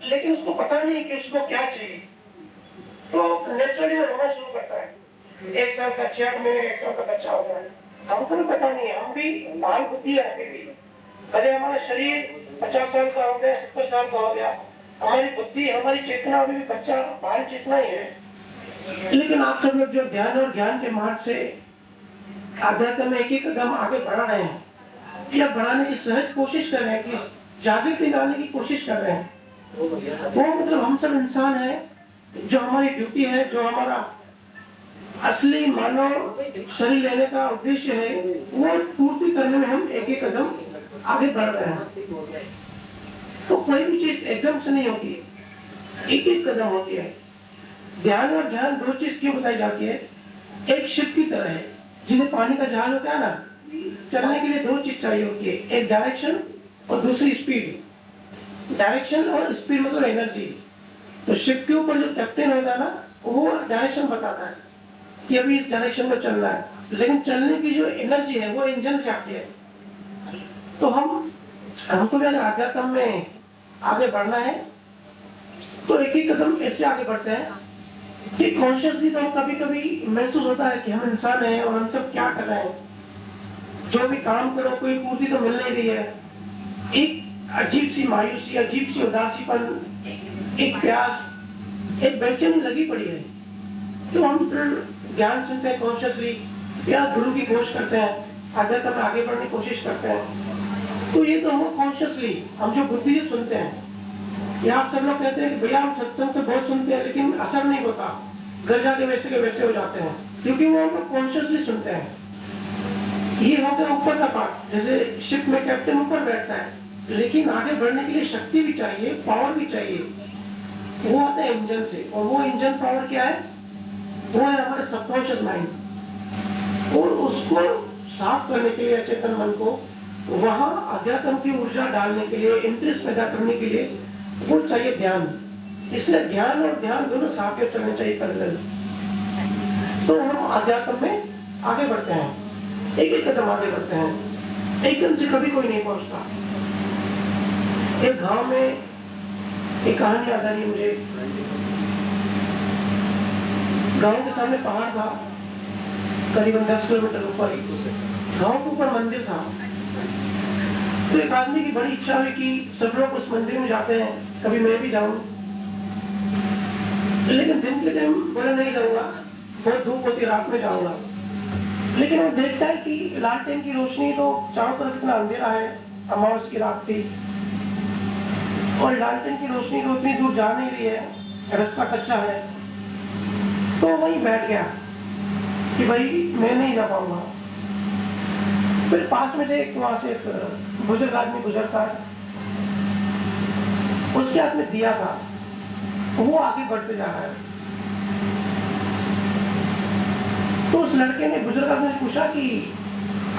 लेकिन उसको पता नहीं कि उसको क्या चाहिए, तो नेचुरली वो रोना शुरू करता है। 1 साल का 6 महीने 1 साल का बच्चा होता है, हमको भी पता नहीं है, हम भी बाल बुद्धि है अभी भी, भले हमारा शरीर 50 साल का हो गया, 70 साल का हो गया, हमारी बुद्धि हमारी चेतना अभी भी बच्चा बाल चेतना ही है। लेकिन आप सब लोग जो ध्यान और ज्ञान के मार्ग से आध्यात्म में एक कदम आगे बढ़ा रहे हैं या बढ़ाने की सहज कोशिश कर रहे हैं, कि जागृति लाने की कोशिश कर रहे हैं, वो मतलब हम सब इंसान हैं। जो हमारी ड्यूटी है, जो हमारा असली मानव शरीर लेने का उद्देश्य है, वो पूर्ति करने में हम एक एक कदम आगे बढ़ रहे हैं। तो कोई भी चीज एकदम से नहीं होती, एक एक कदम होती है। ध्यान और ध्यान दो चीज क्यों बताई जाती है? एक शिप की तरह है, जिसे पानी का जहाज होता है ना, चलने के लिए दो चीज चाहिए होती है, एक डायरेक्शन और दूसरी स्पीड। डायरेक्शन और स्पीड मतलब एनर्जी। तो शिप के ऊपर जो कैप्टन होता है ना, वो डायरेक्शन बताता है कि अभी इस डायरेक्शन में चलना है, लेकिन चलने की जो एनर्जी है वो इंजन से आती है। तो हमको भी आध्यात्म में आगे बढ़ना है, तो एक ही कदम ऐसे आगे बढ़ते हैं कि कॉन्शियसली तो कभी कभी महसूस होता है कि हम इंसान हैं और हम सब क्या कर रहे हैं, जो भी काम करो कोई पूर्ति तो मिल नहीं रही है। एक अजीब सी मायूसी, अजीब सी उदासीपन, एक प्यास, एक बेचैनी लगी पड़ी है। तो हम फिर ज्ञान सुनते हैं कॉन्शियसली, या गुरु की खोज करते हैं, आध्यात्म में आगे बढ़ने की कोशिश करते हैं। तो ये तो हो कॉन्शियसली, हम जो बुद्धि से सुनते हैं। या आप सब लोग कहते हैं कि भैया हम सत्संग से बहुत सुनते हैं लेकिन असर नहीं होता, घर जाके वैसे के वैसे हो जाते हैं, क्योंकि वो हम कॉन्शियसली सुनते हैं। ये हो गया ऊपर का पार्ट, जैसे शिप में कैप्टन ऊपर बैठता है, लेकिन आगे बढ़ने के लिए शक्ति भी चाहिए, पावर भी चाहिए। वो आता है इंजन से, और वो इंजन पावर क्या है? वो है हमारे सबकॉन्शियस माइंड। और उसको साफ करने के लिए अचेतन मन को वहां अध्यात्म की ऊर्जा डालने के लिए, इंटरेस्ट पैदा करने के लिए वो चाहिए ध्यान। इसलिए ज्ञान और ध्यान दोनों साथ में चलने चाहिए पैरेलल। तो हम अध्यात्म में आगे बढ़ते हैं, एक एक कदम आगे बढ़ते हैं, एकदम से कभी कोई नहीं पहुंचता। एक गांव में एक कहानी याद आ रही है मुझे। गांव के सामने पहाड़ था, करीबन 10 किलोमीटर ऊपर। गांव के ऊपर मंदिर था। तो एक आदमी की बड़ी इच्छा हुई कि सब लोग उस मंदिर में जाते हैं, कभी मैं भी जाऊं। लेकिन दिन के टाइम बोला नहीं जाऊंगा, बहुत धूप होती, रात में जाऊंगा। लेकिन वो देखता है कि लालटेन की रोशनी तो चारों तरफ इतना अंधेरा है, अमावस की रात थी, और लालटेन की रोशनी तो उतनी दूर जा नहीं रही है, रास्ता कच्चा है। तो वहीं बैठ गया कि भाई मैं नहीं जा पाऊंगा। फिर पास में से वहां से एक बुजुर्ग आदमी गुजरता है, उसके हाथ में दिया था, वो आगे बढ़ते जा रहा है। तो उस लड़के ने बुजुर्ग आदमी से पूछा कि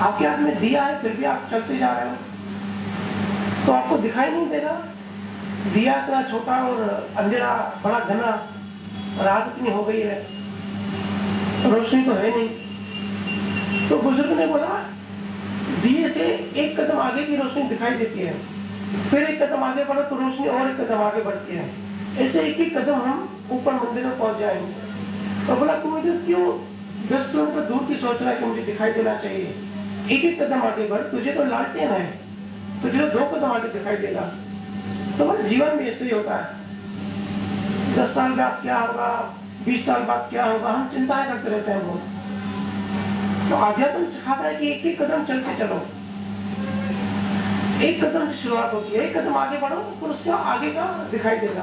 आपके हाथ में दिया है, फिर भी आप चलते जा रहे हो, तो आपको दिखाई नहीं दे रहा? दिया इतना छोटा और अंधेरा बड़ा घना, रात इतनी हो गई है, रोशनी तो है नहीं। तो बुजुर्ग ने बोला दिए से एक कदम आगे की रोशनी दिखाई देती है, फिर एक कदम आगे बढ़ो तो रोशनी और एक कदम आगे बढ़ती है, ऐसे एक एक कदम हम ऊपर मंदिर में पहुंच जाएंगे। तो बोला तुम इधर क्यों 10 किलोमीटर दूर की सोच रहा है कि मुझे दिखाई देना चाहिए? एक एक कदम आगे बढ़, तुझे तो लालटेन है, तुझे तो 2 कदम आगे दिखाई देगा। तो हमारे जीवन में ऐसे ही होता है, 10 साल बाद क्या होगा, 20 साल बाद क्या होगा, हम चिंताएं करते रहते हैं वो। तो आध्यात्म सिखाता है कि एक एक कदम चलते चलो, एक कदम की शुरुआत होती है, एक कदम आगे बढ़ो तो उसका आगे का दिखाई देगा।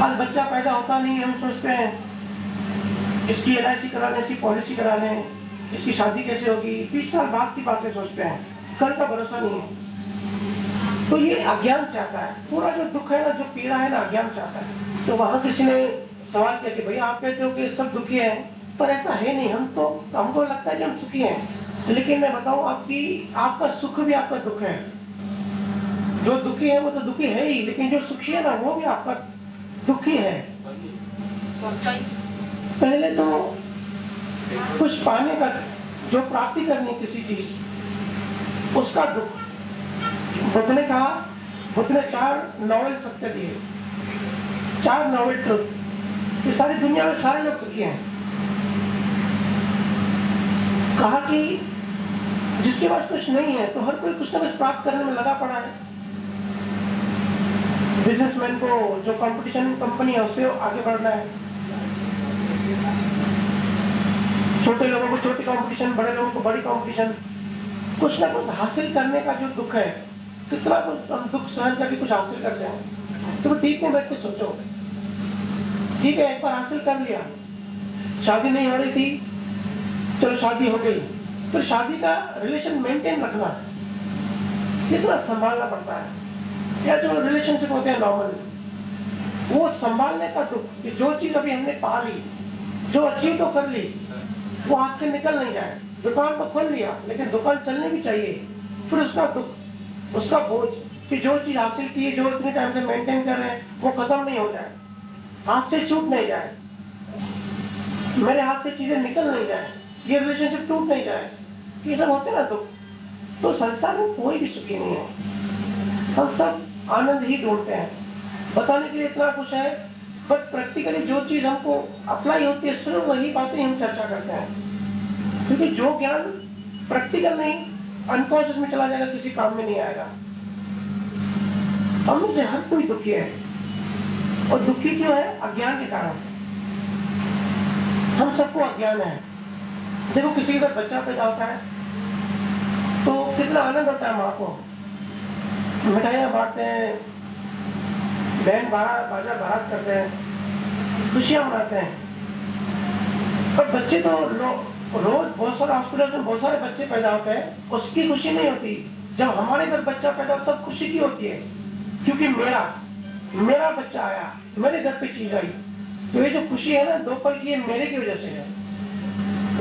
आज बच्चा पैदा होता नहीं, हम सोचते हैं इसकी LIC करा लें, इसकी पॉलिसी करा लें, इसकी शादी कैसे होगी, 20 साल बाद की बातें सोचते हैं, कल का भरोसा नहीं है। तो ये अज्ञान से आता है, पूरा जो दुख है ना, जो पीड़ा है ना, अज्ञान से आता है। तो वहां किसी ने सवाल किया कि भैया आप कहते हो कि सब दुखी हैं, पर ऐसा है नहीं, हमको लगता है कि हम सुखी हैं, लेकिन मैं बताऊं आपका सुख भी आपका दुख है। जो दुखी है वो तो दुखी है ही, लेकिन जो सुखी है ना वो भी आपका दुखी है। पहले तो कुछ पाने का, जो प्राप्ति करनी किसी चीज, उसका दुख। बुद्ध ने कहा उसने 4 नॉवेल सत्य दिए, 4 नॉवेल ट्रुथ। ये सारी दुनिया में सारे लोग दुखी हैं। कहा कि जिसके पास कुछ नहीं है तो हर कोई कुछ ना कुछ प्राप्त करने में लगा पड़ा है। बिजनेसमैन को जो कंपटीशन कंपनी है उससे आगे बढ़ना है, छोटे लोगों को छोटी कंपटीशन, बड़े लोगों को बड़ी कंपटीशन, कुछ ना कुछ हासिल करने का जो दुख है, कितना कुछ हम दुख सहन करके कुछ हासिल करते हैं। तो ठीक है, बैठ के सोचो, ठीक है एक बार हासिल कर लिया, शादी नहीं हो रही थी, चलो शादी हो गई, तो शादी का रिलेशन मेंटेन रखना कितना संभालना पड़ता है। या जो रिलेशनशिप होते हैं नॉर्मल, वो संभालने का दुख कि जो चीज अभी हमने पा ली, जो अचीव तो कर ली, वो हाथ से निकल नहीं जाए। दुकान तो खोल लिया लेकिन दुकान चलनी भी चाहिए, फिर उसका दुख, उसका बोझ कि जो चीज हासिल की है, जो इतने टाइम से मेंटेन कर रहे हैं, वो खत्म नहीं हो जाए, हाथ से छूट नहीं जाए, मेरे हाथ से चीजें निकल नहीं जाए, ये रिलेशनशिप टूट नहीं जाए, ये सब होते ना दुख। तो संसार में कोई भी सुखी नहीं है, हम सब आनंद ही ढूंढते हैं। बताने के लिए इतना कुछ है, बट प्रैक्टिकली जो चीज हमको अप्लाई होती है सिर्फ वही बातें हम चर्चा करते हैं, क्योंकि जो ज्ञान प्रैक्टिकल नहीं, अनकॉन्शियस में चला जाएगा, किसी काम में नहीं आएगा। हम में से हर कोई दुखी है, और दुखी क्यों है? अज्ञान के कारण। हम सबको अज्ञान है। देखो किसी का बच्चा पैदा होता है तो कितना आनंद होता है, माँ को मिठाइयाँ बांटते हैं, बहन बाजा बारात करते हैं, खुशियां मनाते हैं। पर बच्चे तो रोज बहुत सारे हॉस्पिटल में बहुत सारे बच्चे पैदा होते हैं, उसकी खुशी नहीं होती। जब हमारे घर बच्चा पैदा होता है तब खुशी की होती है, क्योंकि मेरा बच्चा आया, मेरे घर पे चीज आई। तो ये जो खुशी है ना 2 पल की, मेरे की वजह से है,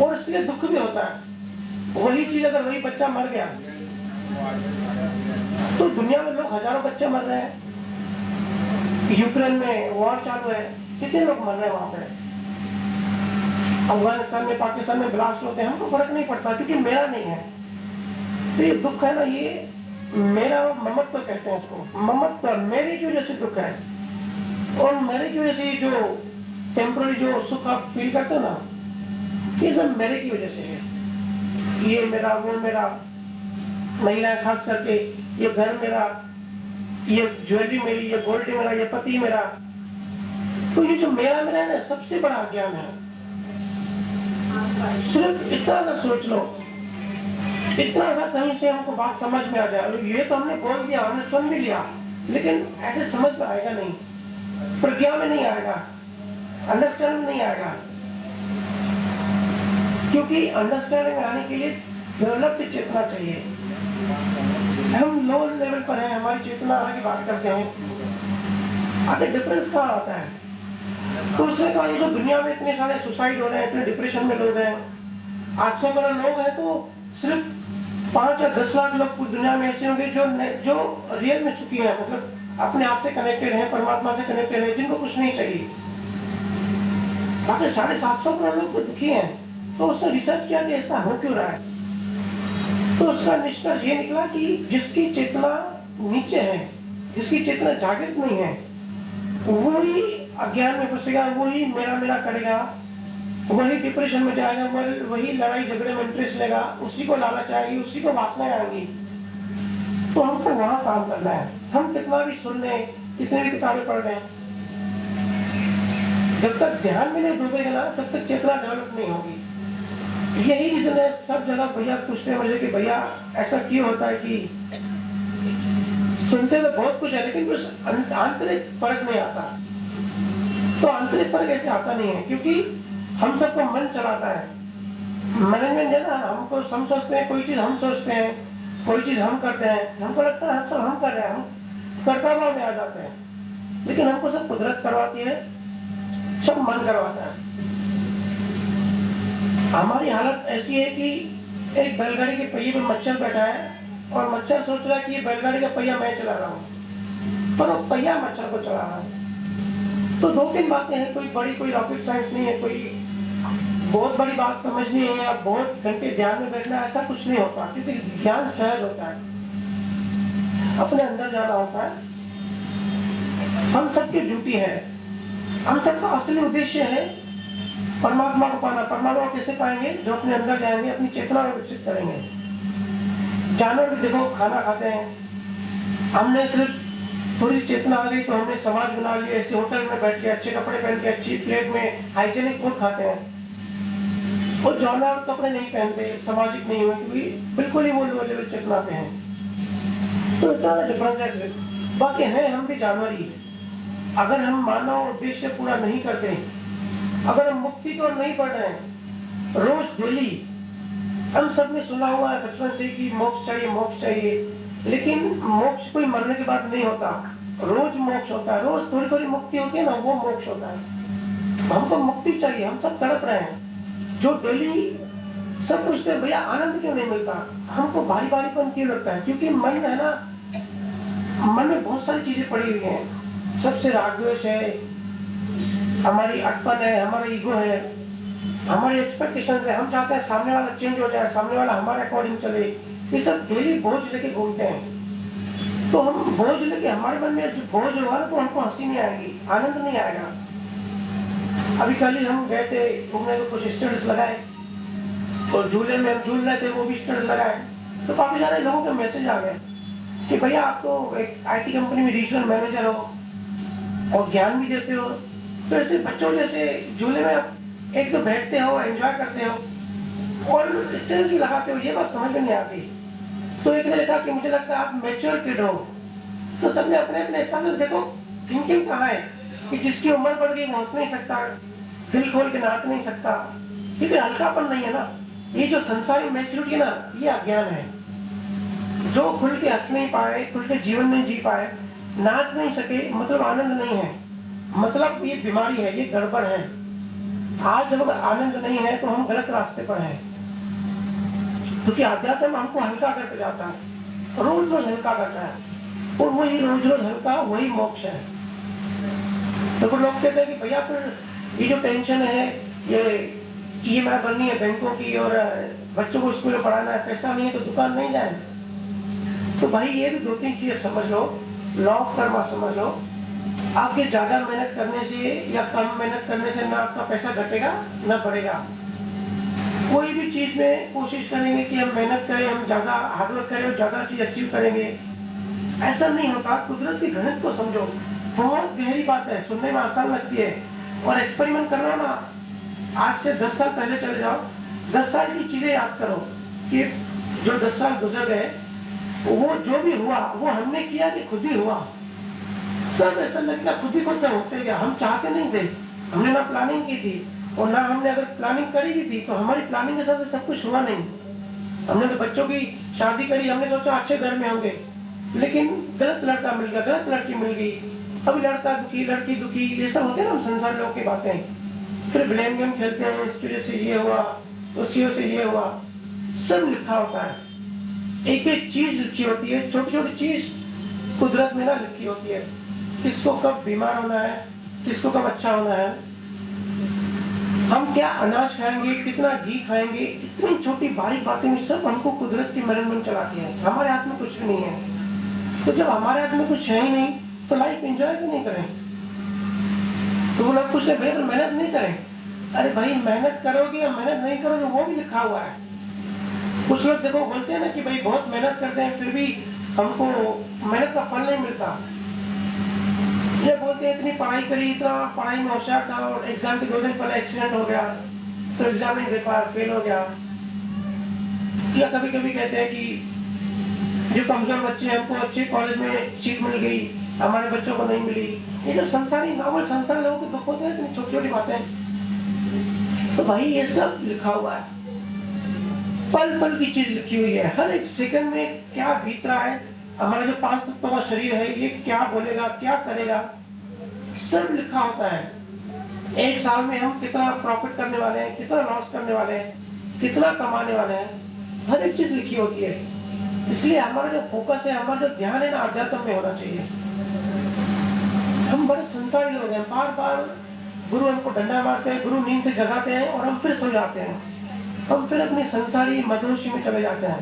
और इसलिए दुख भी होता है। वही चीज अगर वही बच्चा मर गया तो दुनिया में लोग हजारों बच्चे मर रहे हैं। यूक्रेन में वॉर चालू है, कितने लोग मर रहे हैं वहां पे। अफगानिस्तान में, पाकिस्तान में ब्लास्ट होते हैं, हमको फर्क नहीं पड़ता क्योंकि मेरा नहीं है। तो ये दुख है ना, ये मेरा ममत्व कहते हैं इसको, ममत्व, मेरे की वजह से दुख है। और मेरे की वजह से जो टेम्पररी जो सुख आप फील करते हो ना, ये सब मेरे की वजह से है। ये मेरा, वो मेरा, महिलाएं खास करके, ये घर मेरा, ये ज्वेलरी मेरी, ये गोल्ड मेरा, ये पति मेरा। तो ये जो मेरा मेरा है ना, सबसे बड़ा अज्ञान है। सिर्फ इतना सा सोच लो, इतना सा कहीं से हमको बात समझ में आ जाए। ये तो हमने बोल दिया, हमने सुन भी लिया, लेकिन ऐसे समझ में आएगा नहीं, प्रज्ञा में नहीं आएगा, अंडरस्टैंडिंग नहीं आएगा। क्योंकि अंडरस्टैंडिंग आने के लिए डेवलप्ड चेतना चाहिए। हम लो लेवल पर हैं, हमारी चेतना की बात करते हैं, आगे डिफरेंस कहाँ आता है? तो उसने कहा ये जो दुनिया में इतने सारे सुसाइड हो रहे हैं, इतने डिप्रेशन में लोग हैं, 800 करोड़ लोग हैं, तो सिर्फ 5 या 10 लाख लोग पूरी दुनिया में ऐसे होंगे जो रियल में सुखी हैं, मतलब अपने आप से कनेक्टेड हैं, परमात्मा से कनेक्टेड हैं, जिनको कुछ नहीं चाहिए। बाकी 750 करोड़ लोग तो दुखी हैं। तो उसने रिसर्च किया कि ऐसा हो क्यों रहा है। तो उसका निष्कर्ष ये निकला कि जिसकी चेतना नीचे है, जिसकी चेतना जागृत नहीं है, वही अज्ञान में घुसेगा, वही मेरा मेरा करेगा, वही डिप्रेशन में जाएगा, वही लड़ाई झगड़े में इंटरेस्ट लेगा, उसी को लालच आएगी, उसी को वासनाएं आएंगी। तो हमको वहां काम करना है। हम कितना भी सुन रहे, कितनी भी किताबें पढ़ रहे हैं, जब तक ध्यान में नहीं डूबेगा ना, तब तक चेतना डेवलप नहीं होगी। यही रीजन है, सब जगह भैया पूछते हैं मुझे कि भैया ऐसा क्यों होता है कि सुनते तो बहुत कुछ है लेकिन कुछ आंतरिक फर्क नहीं आता। तो आंतरिक फर्क ऐसे आता नहीं है क्योंकि हम सबको मन चलाता है। मैनेजमेंट है ना, हमको हम सोचते हैं कोई चीज, हम सोचते हैं कोई चीज, हम करते हैं, हमको लगता है हम सब हम कर रहे हैं, हम कर्ता भाव में आ जाते हैं, लेकिन हमको सब कुदरत करवाती है, सब मन करवाता है। हमारी हालत ऐसी है कि एक बैलगाड़ी के पहिए पे मच्छर बैठा है और मच्छर सोच रहा है कि ये बैलगाड़ी का पहिया मैं चला रहा हूँ, पर वो पहिया मच्छर को चला रहा है। तो 2-3 बातें हैं, कोई रॉकेट साइंस नहीं है, कोई बहुत बड़ी बात समझनी है या बहुत घंटे ध्यान में बैठना, ऐसा कुछ नहीं होता, क्योंकि ज्ञान सहज होता है। अपने अंदर जाना होता है। हम सबकी ड्यूटी है, हम सबका असली उद्देश्य है परमात्मा को पाना। परमात्मा को कैसे पाएंगे? जो अपने अंदर जाएंगे, अपनी चेतना को विकसित करेंगे। जानवर भी देखो खाना खाते हैं, हमने सिर्फ थोड़ी चेतना आ गई तो हमने समाज बना लिया, ऐसे होटल में बैठ के अच्छे कपड़े पहन के अच्छी प्लेट में हाइजेनिक फूड खाते हैं। वो जानवर कपड़े नहीं पहनते, सामाजिक नहीं हुए, क्योंकि बिल्कुल ही वो लो लेवल चेतना पे हैं। तो इतना डिफरेंस है सिर्फ, बाकी है हम भी जानवर ही। अगर हम मानव उद्देश्य पूरा नहीं करते, अगर हम मुक्ति को नहीं पढ़ रहे हैं रोज डेली, हम सब ने सुना हुआ है बचपन से कि मोक्ष चाहिए, मोक्ष चाहिए, लेकिन मोक्ष कोई मरने के बाद नहीं होता, रोज मोक्ष होता है। रोज थोड़ी थोड़ी मुक्ति होती है ना, वो मोक्ष होता है। हमको मुक्ति चाहिए, हम सब तड़प रहे हैं। जो डेली सब पूछते हैं भैया आनंद क्यों नहीं मिलता, हमको भारी भारीपन क्यों लगता है? क्योंकि मन है ना, मन में बहुत सारी चीजें पड़ी हुई हैं। सबसे राग द्वेष है, हमारी अटपन है, हमारा ईगो है, हमारी एक्सपेक्टेशंस है। हम चाहते हैं सामने वाला चेंज हो जाए, सामने वाला हमारे अकॉर्डिंग चले। ये सब डेली बोझ लेके घूमते हैं। तो हम बोझ लेके, हमारे मन में जो बोझ होगा ना, तो हमको हंसी नहीं आएगी, आनंद नहीं आएगा। अभी कल ही हम गए थे घूमने को, कुछ स्टेटस लगाए और झूले में हम झूल रहे थे, वो भी स्टेटस लगाए। तो काफी सारे लोगों के मैसेज आ गए कि भैया आप तो एक IT कंपनी में रीजनल मैनेजर हो और ज्ञान भी देते हो, तो ऐसे बच्चों जैसे झूले में आप एक तो बैठते हो, एंजॉय करते हो और स्टेटस भी लगाते हो, ये बात समझ में नहीं आती। तो एक ने लिखा कि मुझे लगता है आप मैच्योर किड हो। तो सबने अपने अपने हिसाब से देखो थिंकिंग कहाँ है कि जिसकी उम्र बढ़ गई वो हंस नहीं सकता, दिल खोल के नाच नहीं सकता, क्योंकि हल्कापन नहीं है ना। ये जो संसारी मैच्योरिटी है ना, ये अज्ञान है। जो खुल के हंस नहीं पाए, खुल के जीवन नहीं जी पाए, नाच नहीं सके, मतलब आनंद नहीं है, मतलब ये बीमारी है, ये गड़बड़ है। आज जब आनंद नहीं है तो हम गलत रास्ते पर हैं, क्योंकि अध्यात्म हमको हल्का करके जाता है, रोज रोज हल्का करता है, और वही रोज रोज हल्का वही मोक्ष है। तो लोग कहते हैं कि भैया फिर ये जो टेंशन है, ये EMI भरनी है बैंकों की और बच्चों को स्कूल में पढ़ाना है, पैसा नहीं है तो दुकान नहीं जाए। तो भाई ये भी 2-3 चीजें समझ लो, लॉ ऑफ कर्मा समझ लो। आपके ज्यादा मेहनत करने से या कम मेहनत करने से ना आपका पैसा घटेगा ना बढ़ेगा। कोई भी चीज में कोशिश करेंगे कि हम मेहनत करें, हम ज्यादा हार्डवर्क करें और ज्यादा चीज अचीव करेंगे, ऐसा नहीं होता। कुदरत की गणित को समझो, बहुत गहरी बात है, सुनने में आसान लगती है। और एक्सपेरिमेंट करना ना, आज से 10 साल पहले चले जाओ, 10 साल की चीजें याद करो कि जो 10 साल गुजर गए, वो जो भी हुआ वो हमने किया कि खुद ही हुआ। सब ऐसा लगता खुद ही खुद से होते गया, हम चाहते नहीं थे, हमने ना प्लानिंग की थी, और ना हमने अगर प्लानिंग करी भी थी तो हमारी प्लानिंग के साथ सब कुछ हुआ नहीं। हमने तो बच्चों की शादी करी, हमने सोचा अच्छे घर में होंगे, लेकिन गलत लड़का मिल गया, गलत लड़की मिल गई, अभी लड़का दुखी, लड़की दुखी, ये सब होते हैं ना संसार लोग की बातें। फिर ब्लेम गेम खेलते हैं, इसकी वजह से ये हुआ, उसकी वजह से ये हुआ। सब लिखा होता है, एक एक चीज लिखी होती है, छोटी छोटी चीज कुदरत में ना लिखी होती है। किसको कब बीमार होना है, किसको कब अच्छा होना है, हम क्या अनाज खाएंगे, कितना घी खाएंगे, इतनी छोटी बारीक बातें में सब हमको कुदरत की मैनेजमेंट चलाती है। हमारे हाथ में कुछ भी नहीं है। तो जब हमारे हाथ में कुछ है ही नहीं तो लाइफ एंजॉय क्यों नहीं करें? तो वो लोग पूछते भाई मेहनत नहीं करें। अरे भाई मेहनत करोगे या मेहनत नहीं करोगे वो भी लिखा हुआ है। कुछ लोग देखो बोलते हैं ना कि भाई बहुत मेहनत करते हैं फिर भी हमको मेहनत का फल नहीं मिलता। ये बोलते हैं इतनी पढ़ाई करी, इतना पढ़ाई में होशियार था और एग्जाम के 2 दिन पहले एक्सीडेंट हो गया तो एग्जाम नहीं दे पाया, फेल हो गया। या कभी कभी कहते हैं कि जो कमजोर बच्चे हैं हमको अच्छे कॉलेज में सीट मिल गई, हमारे बच्चों को नहीं मिली। ये सब संसारी नॉर्मल संसार लोगों के दुख होते हैं, इतनी छोटी छोटी बातें। तो भाई ये सब लिखा हुआ है, पल पल की चीज लिखी हुई है, हर एक सेकंड में क्या बीत रहा है, हमारा जो 5 तत्वों का शरीर है ये क्या बोलेगा, क्या करेगा, सब लिखा होता है। एक साल में हम कितना प्रॉफिट करने वाले हैं, कितना लॉस करने वाले हैं, कितना कमाने वाले हैं, हर एक चीज लिखी होती है। इसलिए हमारा जो फोकस है, हमारा जो ध्यान है ना अध्यात्म में होना चाहिए। हम बड़े संसारी लोग हैं, बार बार गुरु हमको डंडा मारते हैं, गुरु नींद से जगाते हैं और हम फिर सो जाते हैं, हम फिर अपनी संसारी मदहोशी में चले जाते हैं,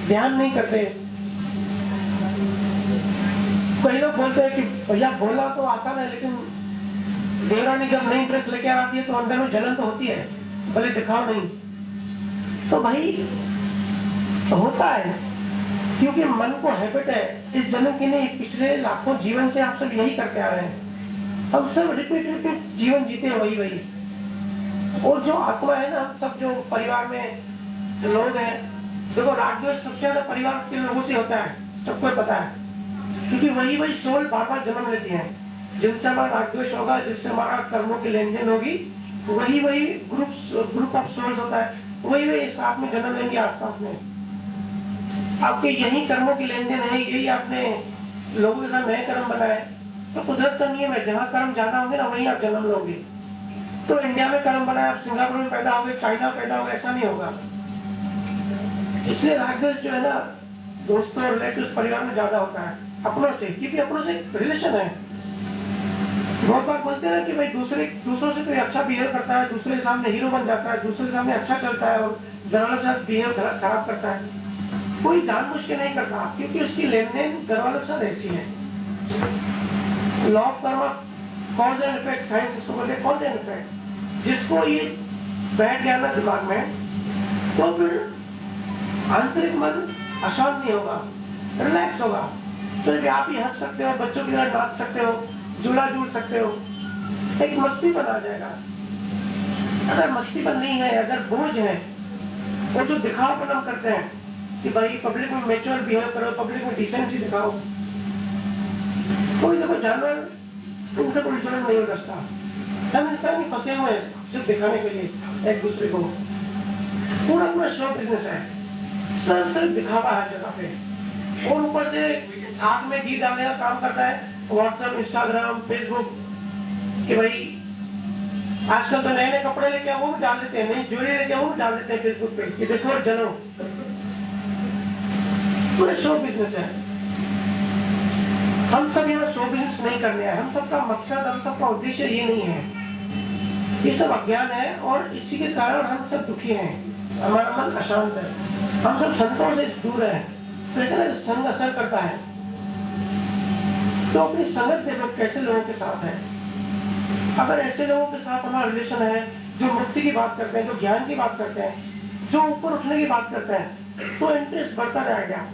ध्यान नहीं करते। कई लोग बोलते हैं कि भैया बोलना तो आसान है, लेकिन देवरानी जब नई ड्रेस लेके आती है तो अंदर में जलन तो होती है, भले दिखाओ नहीं। तो भाई होता है, क्योंकि मन को हैबिट है, इस जन्म की नहीं, पिछले लाखों जीवन से आप सब यही करते आ रहे हैं। हम सब रिपीट जीवन जीते हैं वही वही। और जो आत्मा है ना, हम सब जो परिवार में लोग हैं, देखो राग द्वेष सबसे ज्यादा परिवार के लोगों से होता है, सबको पता है, क्योंकि वही वही सोल बार बार जन्म लेती है। जिनसे हमारा राग द्वेष होगा, जिससे हमारा कर्मों की लेन देन होगी, वही वही ग्रुप ऑफ सोल्स होता है, वही वही साथ में जन्म लेंगे आसपास में। आपके यही कर्मों की लेन देन है, यही आपने लोगों के साथ नए कर्म बनाए, तो कुदरत का नियम है, जहाँ कर्म ज्यादा होंगे ना वहीं आप जन्म लोगे। तो इंडिया में कर्म बनाया, आप सिंगापुर में पैदा हो गए, चाइना पैदा हो गए, ऐसा नहीं होगा। इसलिए राग द्वेष जो है ना, दोस्तों और रिलेटिव्स परिवार में ज्यादा होता है अपनों से, क्योंकि अपनों से रिलेशन है। बहुत बार बोलते हैं कि भाई दूसरों से कोई अच्छा बिहेव करता है, दूसरे के सामने हीरो बन जाता है, दूसरे के सामने अच्छा चलता है, और घर वालों के साथ बिहेव खराब करता है, कोई जानबूझ के नहीं करता, क्योंकि उसकी लेन देन घर वालों के साथ ऐसी है। Law of Karma, cause and effect, science इसको बोलते हैं कॉज एंड इफेक्ट। जिसको ये बैठ गया ना दिमाग में, तो फिर आंतरिक मन अशांत नहीं होगा, रिलैक्स होगा। तो आप ही हंस सकते हो, बच्चों की तरह नाच सकते हो, झूला झूल सकते हो, एक मस्तीपन आ जाएगा। अगर मस्तीपन नहीं है, अगर बोझ है, वो जो दिखावपन हम करते हैं कि भाई पब्लिक में मैच्योर बिहेव करो, पब्लिक में डिसेंसी दिखाओ, कोई देखो जानवर इनसे उलझन नहीं रचता। हम इंसान ही फंसे हुए हैं सिर्फ दिखाने के लिए एक दूसरे को। पूरा शो बिजनेस है, सिर्फ दिखावा हर जगह पे, और ऊपर से आग में घी डालने का काम करता है व्हाट्सएप, इंस्टाग्राम, फेसबुक, कि भाई आजकल तो नए नए कपड़े लेके वो भी डाल देते हैं, नई ज्वेलरी लेके वो भी डाल देते हैं फेसबुक पे कि देखो और जलो। पूरा शो बिजनेस है। हम सब यहाँ शो बिजनेस नहीं करने हैं, हम सबका मकसद, हम सबका उद्देश्य ये नहीं है। ये सब अज्ञान है, और इसी के कारण हम सब दुखी हैं, हमारा मन अशांत है, हम सब संतों से दूर है। तो इतना संग असर करता है। तो अपनी संगत देखो कैसे लोगों के साथ है। अगर ऐसे लोगों के साथ हमारा रिलेशन है जो मुक्ति की बात करते हैं, जो ज्ञान की बात करते हैं, जो ऊपर उठने की बात करते हैं, तो इंटरेस्ट बढ़ता रहेगा।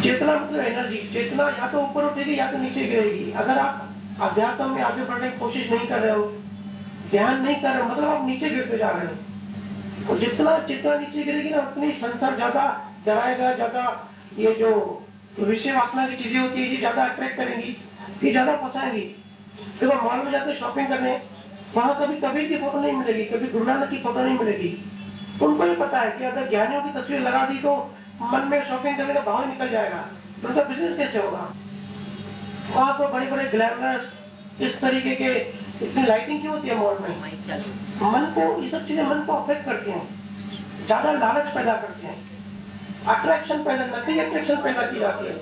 चेतना मतलब एनर्जी, चेतना या तो ऊपर उठेगी या तो नीचे गिरेगी। अगर आप अध्यात्म में आगे बढ़ने की कोशिश नहीं कर रहे हो, ध्यान नहीं कर रहे हो, मतलब आप नीचे गिरते जा रहे हो। और जितना चेतना नीचे गिरेगी ना, उतनी संसार ज्यादा डराएगा, ज्यादा ये जो विषय वासना की चीजें होती है ये ज्यादा अट्रैक्ट करेंगी, ये ज्यादा फंसाएंगी। देखो मॉल में जाते शॉपिंग करने, वहां कभी कबीर की फोटो नहीं मिलेगी, कभी गुरु नानक की फोटो नहीं मिलेगी। उनको भी पता है कि अगर ज्ञानियों की तस्वीर लगा दी तो मन में शॉपिंग करने का भाव निकल जाएगा, तो उनका बिजनेस कैसे होगा। वहां तो बड़े बड़े ग्लैमरस इस तरीके के, इतनी लाइटिंग क्यों होती है मॉल में। मन को ये सब चीजें मन को अफेक्ट करती हैं, ज्यादा लालच पैदा करती हैं, अट्रैक्शन पैदा, नकली अट्रैक्शन पैदा की जाती है।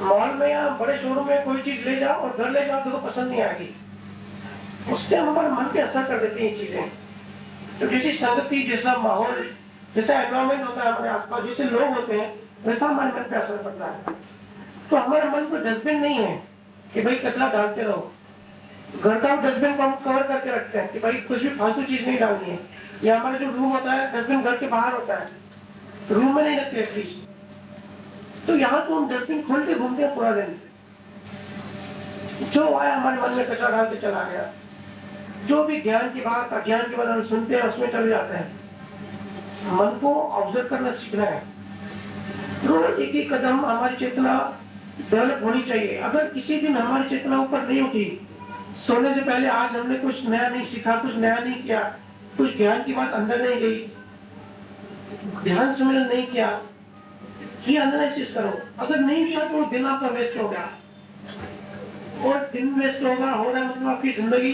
मॉल में या बड़े शोरूम में कोई चीज ले जाओ और घर ले जाओ तो पसंद नहीं आएगी, उस टाइम हमारे मन पे असर कर देती हैं चीजें। तो जैसी संगति, जैसा माहौल, जैसा एनवायरमेंट होता है हमारे आसपास, जैसे लोग होते हैं, वैसा हमारे मन पे असर पड़ता है। तो हमारे मन को डस्टबिन नहीं है कि भाई कचरा डालते रहो। घर का डस्टबिन को हम कवर करके रखते हैं कि भाई कुछ भी फालतू चीज नहीं डालनी है। या हमारा जो रूम होता है, डस्टबिन घर के बाहर होता है, रूम में नहीं रखते एटलीस्ट। तो यहाँ तो हम डस्टबिन खोल के घूमते हैं पूरा दिन, जो आया हमारे मन में कचरा डाल के चला गया। जो भी ज्ञान की बात, अज्ञान की बात हम सुनते हैं उसमें चले जाते हैं। मन को ऑब्जर्व करना सीखना है। रोज एक एक कदम हमारी चेतना डेवलप होनी चाहिए। अगर किसी दिन हमारी चेतना ऊपर नहीं उठी, सोने से पहले आज हमने कुछ नया नहीं सीखा, कुछ नया नहीं किया, कुछ ज्ञान की बात अंदर नहीं गई, ध्यान सम्मेलन नहीं किया, ये एनालिसिस करो। अगर नहीं किया तो दिन आपका वेस्ट होगा, और दिन वेस्ट होगा, हो रहा है मतलब आपकी जिंदगी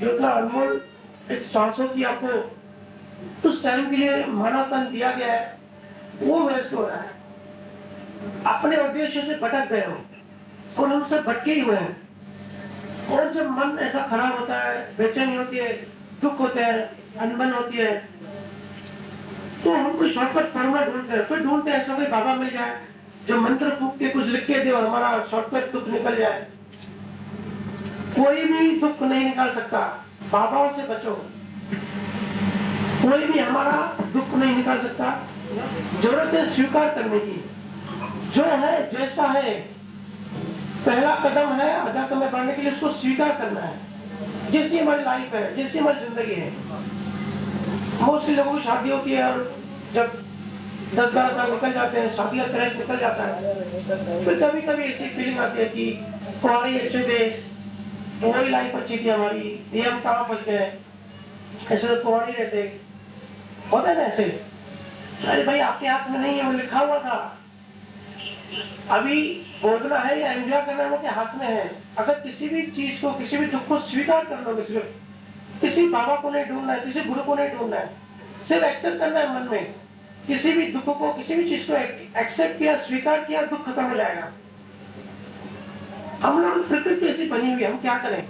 जो इतना अनमोल इस सांसों की आपको उस टाइम के लिए मानव तन दिया गया है, वो वेस्ट हो रहा है। अपने उद्देश्य से भटक गए हो, और हम सब भटके ही हुए हैं। और जब मन ऐसा खराब होता है, बेचैनी होती है, दुख होते हैं, अनबन होती है, तो हम कोई शॉर्टकट फॉर्मूला ढूंढते हैं। फिर ढूंढते हैं ऐसा कोई बाबा मिल जाए, जो मंत्र फूक के कुछ लिख के दे और हमारा शॉर्टकट दुख निकल जाए। कोई भी दुख नहीं निकाल सकता। बाबाओं से बचो। कोई भी हमारा दुख नहीं निकाल सकता। जरूरत है स्वीकार करने की, जो है जैसा है। पहला कदम है अध्यात्म में बढ़ने के लिए, उसको स्वीकार करना है। जैसी हमारी लाइफ है, जैसी हमारी जिंदगी है। मोस्टली लोगों की शादी होती है और जब 10-12 साल निकल जाते हैं, शादी का क्रेज निकल जाता है, फिर कभी कभी ऐसी फीलिंग आती है कि कुंवारी अच्छे थे, वही लाइफ अच्छी थी हमारी, ये हम कहाँ फंस गए, ऐसे तो कुंवारी रहते। होता है ना ऐसे। अरे भाई आपके हाथ में नहीं है, वो लिखा हुआ था। अभी भोगना है या एंजॉय करना है वो के हाथ में है। अगर किसी भी चीज को, किसी भी दुख को स्वीकार कर लोगे, सिर्फ किसी बाबा को नहीं ढूंढना है, किसी गुरु को नहीं ढूंढना है, सिर्फ एक्सेप्ट करना है मन में। किसी भी दुख को, किसी भी चीज को एक्सेप्ट किया, स्वीकार किया, दुख खत्म हो जाएगा। हम लोग प्रकृति ऐसी बनी हुई है, हम क्या करें?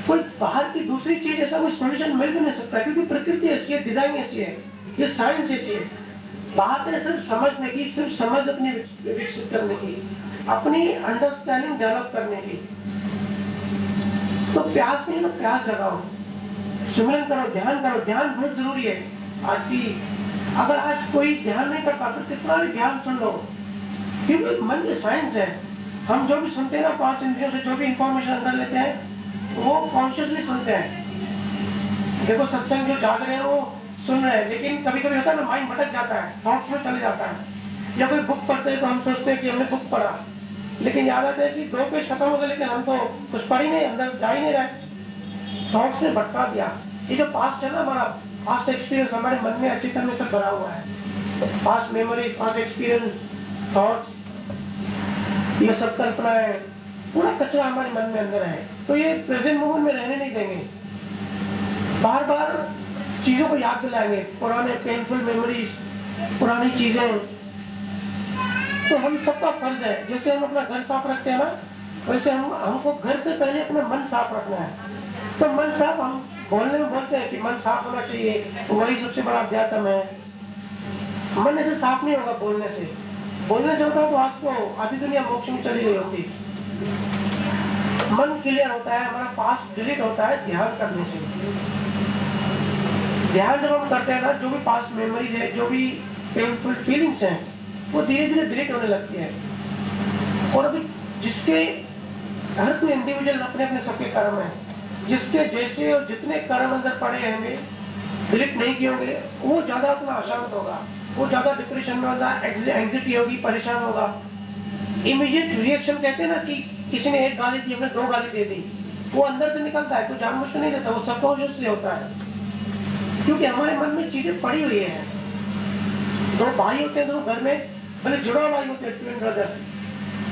कोई बाहर की दूसरी चीज ऐसा कोई सॉल्यूशन मिल भी नहीं सकता, क्योंकि प्रकृति ऐसी है, डिजाइन ऐसी है, ये साइंस ऐसी है। बाहर में सिर्फ समझने की, सिर्फ समझ अपनी विकसित करने की, अपनी अंडरस्टैंडिंग डेवलप करने की। तो प्यास नहीं तो प्यास जगाओ, सिमरन करो, ध्यान करो। ध्यान बहुत जरूरी है आज की। अगर आज कोई ध्यान नहीं करता तो कितना भी ध्यान सुन लो, क्योंकि मन की साइंस है। हम जो भी सुनते हैं ना, 5 इंद्रियों से जो भी इंफॉर्मेशन अंदर लेते हैं, वो कॉन्शियसली सुनते हैं। देखो सत्संग जो जाग रहे हैं वो सुन रहे हैं, लेकिन कभी कभी होता है ना, माइंड भटक जाता है, थॉट्स में चले जाता है। या कोई बुक पढ़ते हैं तो हम सोचते हैं कि हमने बुक पढ़ा, लेकिन याद आता है कि 2 पेज खत्म हो गए, लेकिन हम तो कुछ पढ़ ही नहीं, अंदर जा ही नहीं रहे, थॉट्स ने भटका दिया। ये जो पास्ट है ना, हमारा पास्ट एक्सपीरियंस हमारे मन में अच्छी तरह से भरा हुआ है। Past memories, past experience, thoughts, ये सब कल्पनाएं, पूरा कचरा हमारे मन में अंदर है। तो ये प्रेजेंट मोमेंट में रहने नहीं देंगे, बार बार चीजों को याद दिलाएंगे, पुराने पेनफुल मेमोरीज, पुरानी चीजें। तो हम सबका फर्ज है, जैसे हम अपना घर साफ रखते हैं ना, वैसे हमको घर से पहले अपना मन साफ रखना है। तो मन साफ, हम बोलने में बोलते हैं कि मन साफ होना चाहिए, वही सबसे बड़ा अध्यात्म है। मन ऐसे साफ नहीं होगा बोलने से। बोलने से होता तो आज तो आधी दुनिया मोक्ष में चली गई होती। मन क्लियर होता है, हमारा पास्ट डिलीट होता है ध्यान करने से। ध्यान जब हम करते हैं ना, जो भी पास्ट मेमोरीज है, जो भी पेनफुल फीलिंग्स हैं, वो धीरे धीरे डिलीट होने लगती है। और अभी जिसके हर कोई इंडिविजुअल अपने अपने सबके कर्म है, जिसके जैसे और जितने कर्म अंदर पड़े होंगे, डिलीट नहीं किए होंगे, वो ज्यादा अपना अशांत होगा, वो ज्यादा डिप्रेशन में होगा, एंग्जाइटी होगी, परेशान होगा। इमीडिएट रिएक्शन कहते हैं ना, कि किसी ने एक गाली दी, हमने 2 गाली दे दी, वो अंदर से निकलता है, तो जानबूझ के नहीं देता, वो सबकॉन्शियसली होता है, क्योंकि हमारे मन में चीजें पड़ी हुई है। 2 भाई होते हैं, 2 घर में भले जुड़वा भाई होते हैं, ट्विन ब्रदर्स,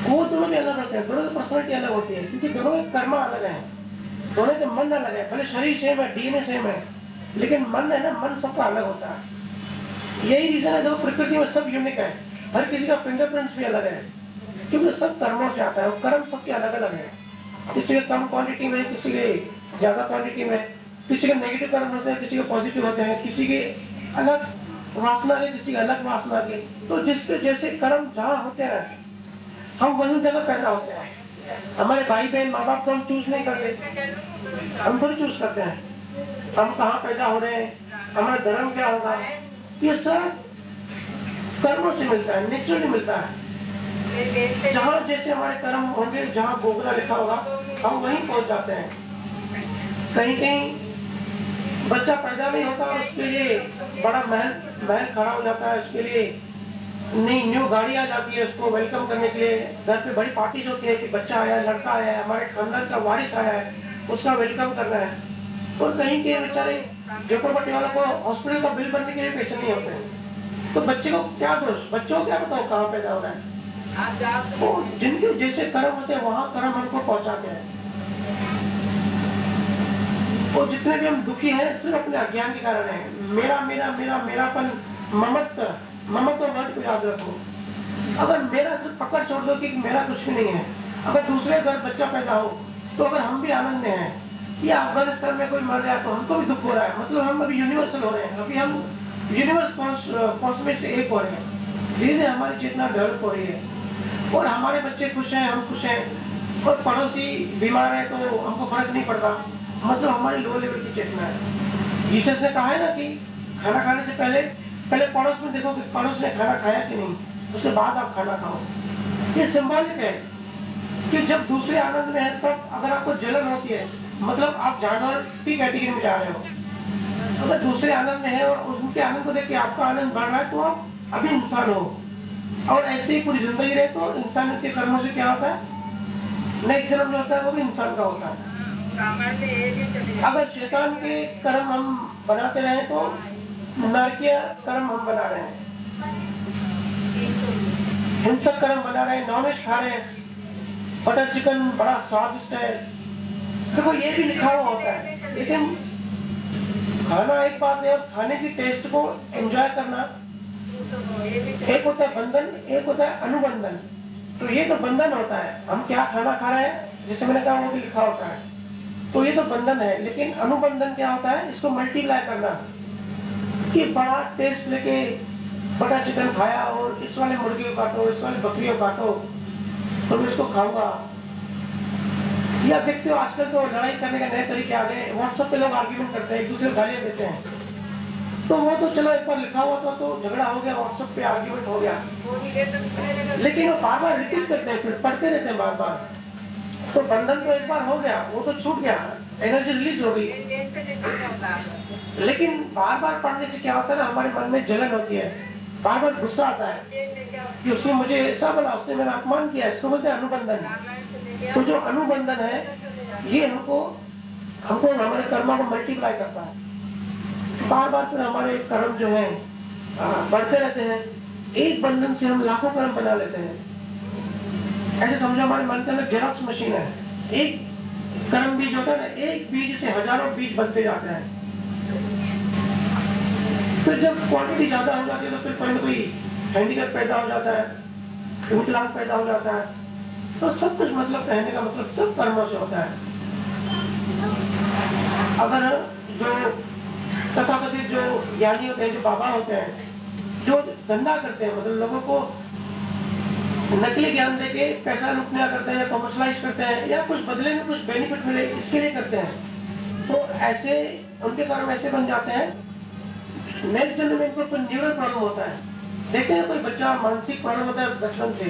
वो दोनों भी अलग होते हैं, दोनों की पर्सनालिटी अलग होती है, क्योंकि दोनों के कर्म अलग है, दोनों के मन अलग है। भले शरीर सेम है, डीएनए सेम है, लेकिन मन है ना, मन सबका अलग होता है। यही रीजन है, देखो प्रकृति में सब यूनिक है, हर किसी का फिंगरप्रिंट्स भी अलग है, क्योंकि सब कर्मों से आता है, वो कर्म सबके अलग अलग है। किसी के कम क्वांटिटी में, किसी के ज्यादा क्वांटिटी में, किसी के नेगेटिव कर्म होते हैं, किसी के पॉजिटिव होते हैं, किसी के अलग वासना के, किसी के अलग वासना के। तो जिसके जैसे कर्म जहाँ होते हैं, हम वही जगह पैदा होते हैं। हमारे भाई बहन, माँ बाप को हम चूज नहीं करते, हम थोड़ी चूज करते हैं हम कहाँ पैदा हो रहे हैं, हमारा धर्म क्या होगा। ये सब कर्मों से मिलता है, नेचुरली मिलता है। जहाँ जैसे हमारे कर्म होंगे, जहाँ भोगना लिखा होगा, हम वहीं पहुंच जाते हैं। कहीं कहीं बच्चा पैदा नहीं होता और उसके लिए बड़ा महल खड़ा हो जाता है, उसके लिए नई न्यू गाड़ी आ जाती है, उसको वेलकम करने के लिए घर पे बड़ी पार्टीज होती है कि बच्चा आया है, लड़का आया है, हमारे खानदान का वारिस आया है, उसका वेलकम करना है। और कहीं के बेचारे झोपड़पट्टी वालों को हॉस्पिटल का बिल भरने के लिए पैसे नहीं होते हैं। तो बच्चे को क्या दोष, बच्चों को क्या बताओ कहाँ पैदा हो रहा है। वो जिनके जैसे कर्म होते हैं, वहाँ कर्म हमको पहुँचाते हैं। और जितने भी हम दुखी हैं, सिर्फ अपने अज्ञान के कारण है। मेरा मेरा मेरा मेरापन, ममत्व वर्ड को याद रखो। अगर मेरा सिर्फ पकड़ छोड़ दो कि मेरा कुछ भी नहीं है, अगर दूसरे घर बच्चा पैदा हो, तो अगर हम भी आनंद में हैं, या अफगानिस्तान में कोई मर जाए तो हमको भी दुख हो रहा है, मतलब हम अभी यूनिवर्सल हो रहे हैं, अभी हम यूनिवर्स कॉस्मिक से एक हो रहे हैं। धीरे धीरे हमारी चेतना डेवलप हो रही है और हमारे बच्चे खुश हैं, हम खुश हैं, और पड़ोसी बीमार है तो हमको फर्क नहीं पड़ता, मतलब हमारी लो लेवल की चेतना है। जीसस ने कहा है ना कि खाना खाने से पहले पहले पड़ोस में देखो कि पड़ोस ने खाना खाया कि नहीं, उसके बाद आप खाना खाओ। ये सिंबॉलिक है कि जब दूसरे आनंद में है तब अगर आपको जलन होती है, मतलब आप जानवर की कैटेगरी में जा रहे हो। अगर दूसरे आनंद में है और उनके आनंद को देख के आपका आनंद बढ़ रहा है तो आप अभी इंसान हो। और ऐसे ही पूरी जिंदगी रहे तो इंसान के कर्मों से क्या होता है, नेक्स्ट जन्म जो होता है वो भी इंसान का होता है। अगर शैतान के कर्म हम बनाते रहे तो नरकीय कर्म हम बना रहे हैं, हिंसक कर्म बना रहे हैं, नॉनवेज खा रहे हैं, बटर चिकन बड़ा स्वादिष्ट है, देखो ये भी लिखा हुआ होता है। लेकिन खाना एक बात है और खाने की टेस्ट को एंजॉय करना एक होता है बंधन, एक होता है अनुबंधन। तो ये तो बंधन होता है, हम क्या खाना खा रहे हैं जैसे मैंने कहा वो भी लिखा होता है, तो ये तो बंधन है। लेकिन अनुबंधन क्या होता है, इसको मल्टीप्लाई करना, कि बड़ा टेस्ट लेके बटर चिकन खाया और इस वाले मुर्गे को काटो, इस वाले बकरी को काटो तो मैं इसको खाऊंगा। या देखते हो आजकल तो लड़ाई करने के नए तरीके आ गए, व्हाट्सएप पे लोग आर्ग्यूमेंट करते हैं, एक दूसरे को गालियां देते हैं। तो वो तो चलो एक बार लिखा हुआ था तो झगड़ा हो गया, व्हाट्सएप पे आर्ग्यूमेंट हो गया, लेकिन वो बार बार रिपीट करते हैं, फिर पढ़ते रहते हैं बार बार, तो बंधन तो एक बार हो गया, वो तो छूट गया, एनर्जी रिलीज हो गई। लेकिन बार बार पढ़ने से क्या होता है ना, हमारे मन में जलन होती है, बार बार गुस्सा आता है कि उसने मुझे ऐसा बोला, उसने मेरा अपमान किया, इसको बोलते हैं अनुबंधन। तो जो अनुबंधन है ये हमको हमारे कर्मों को मल्टीप्लाई करता है, बार बार फिर हमारे कर्म जो है बढ़ते रहते हैं। एक बंधन से हम लाखों कर्म बना लेते हैं। ऐसे समझो हमारे मन के अंदर जेरॉक्स मशीन है, एक कर्म बीज होता है ना, एक बीज से हजारों बीज बनते जाते हैं। फिर जब क्वांटिटी ज्यादा हो जाती है तो फिर कोई ना कोई हैंडीकैप पैदा हो जाता है, विकलांग पैदा हो जाता है। तो सब कुछ मतलब कहने का मतलब सब कर्मों से होता है। अगर जो तथाकथित जो ज्ञानी होते हैं, जो बाबा होते हैं, जो धंधा करते हैं, मतलब लोगों को नकली ज्ञान देके पैसा लूटना करते हैं, कमर्शलाइज करते हैं, या कुछ बदले में कुछ बेनिफिट मिले इसके लिए करते हैं, तो ऐसे उनके कर्म ऐसे बन जाते हैं। नेक्स्ट जन्म में इनको कोई न्यूरल प्रॉब्लम होता है, देखते हैं कोई बच्चा मानसिक प्रॉब्लम होता है बचपन से,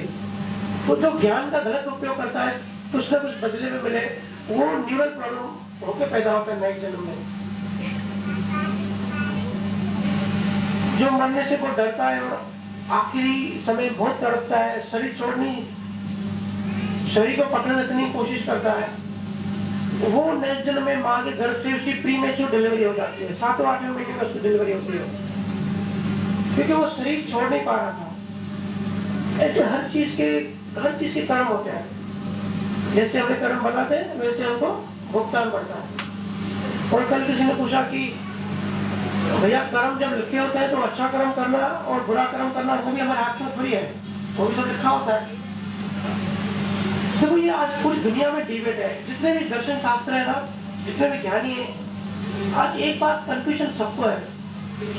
तो जो ज्ञान का गलत उपयोग करता है कुछ ना कुछ बदले में मिले, वो न्यूरल प्रॉब्लम होकर पैदा होता है नेक्स्ट जन्म में। जो मरने से बहुत डरता है और आखिरी समय बहुत तड़पता है, शरीर को पकड़ने की कोशिश करता है, वो नेक्स्ट जन्म में माँ के गर्भ से उसकी प्रीमेच्योर डिलीवरी हो जाती है, 7वां-8वें महीने में उसकी डिलीवरी होती है, क्योंकि वो शरीर छोड़ नहीं पा रहा था। ऐसे हर चीज के कर्म होते हैं, जैसे हमें कर्म बनाते हैं वैसे हमको भुगतान पड़ता है। और कल किसी ने पूछा कि भैया कर्म जब लिखे होते हैं तो अच्छा कर्म करना और बुरा कर्म करना वो भी हमारे हाथ में थोड़ी है, वो भी तो लिखा होता है। देखो ये आज पूरी दुनिया में डिबेट है, जितने भी दर्शन शास्त्र है ना, जितने भी ज्ञानी है, आज एक बात कंफ्यूजन सबको है,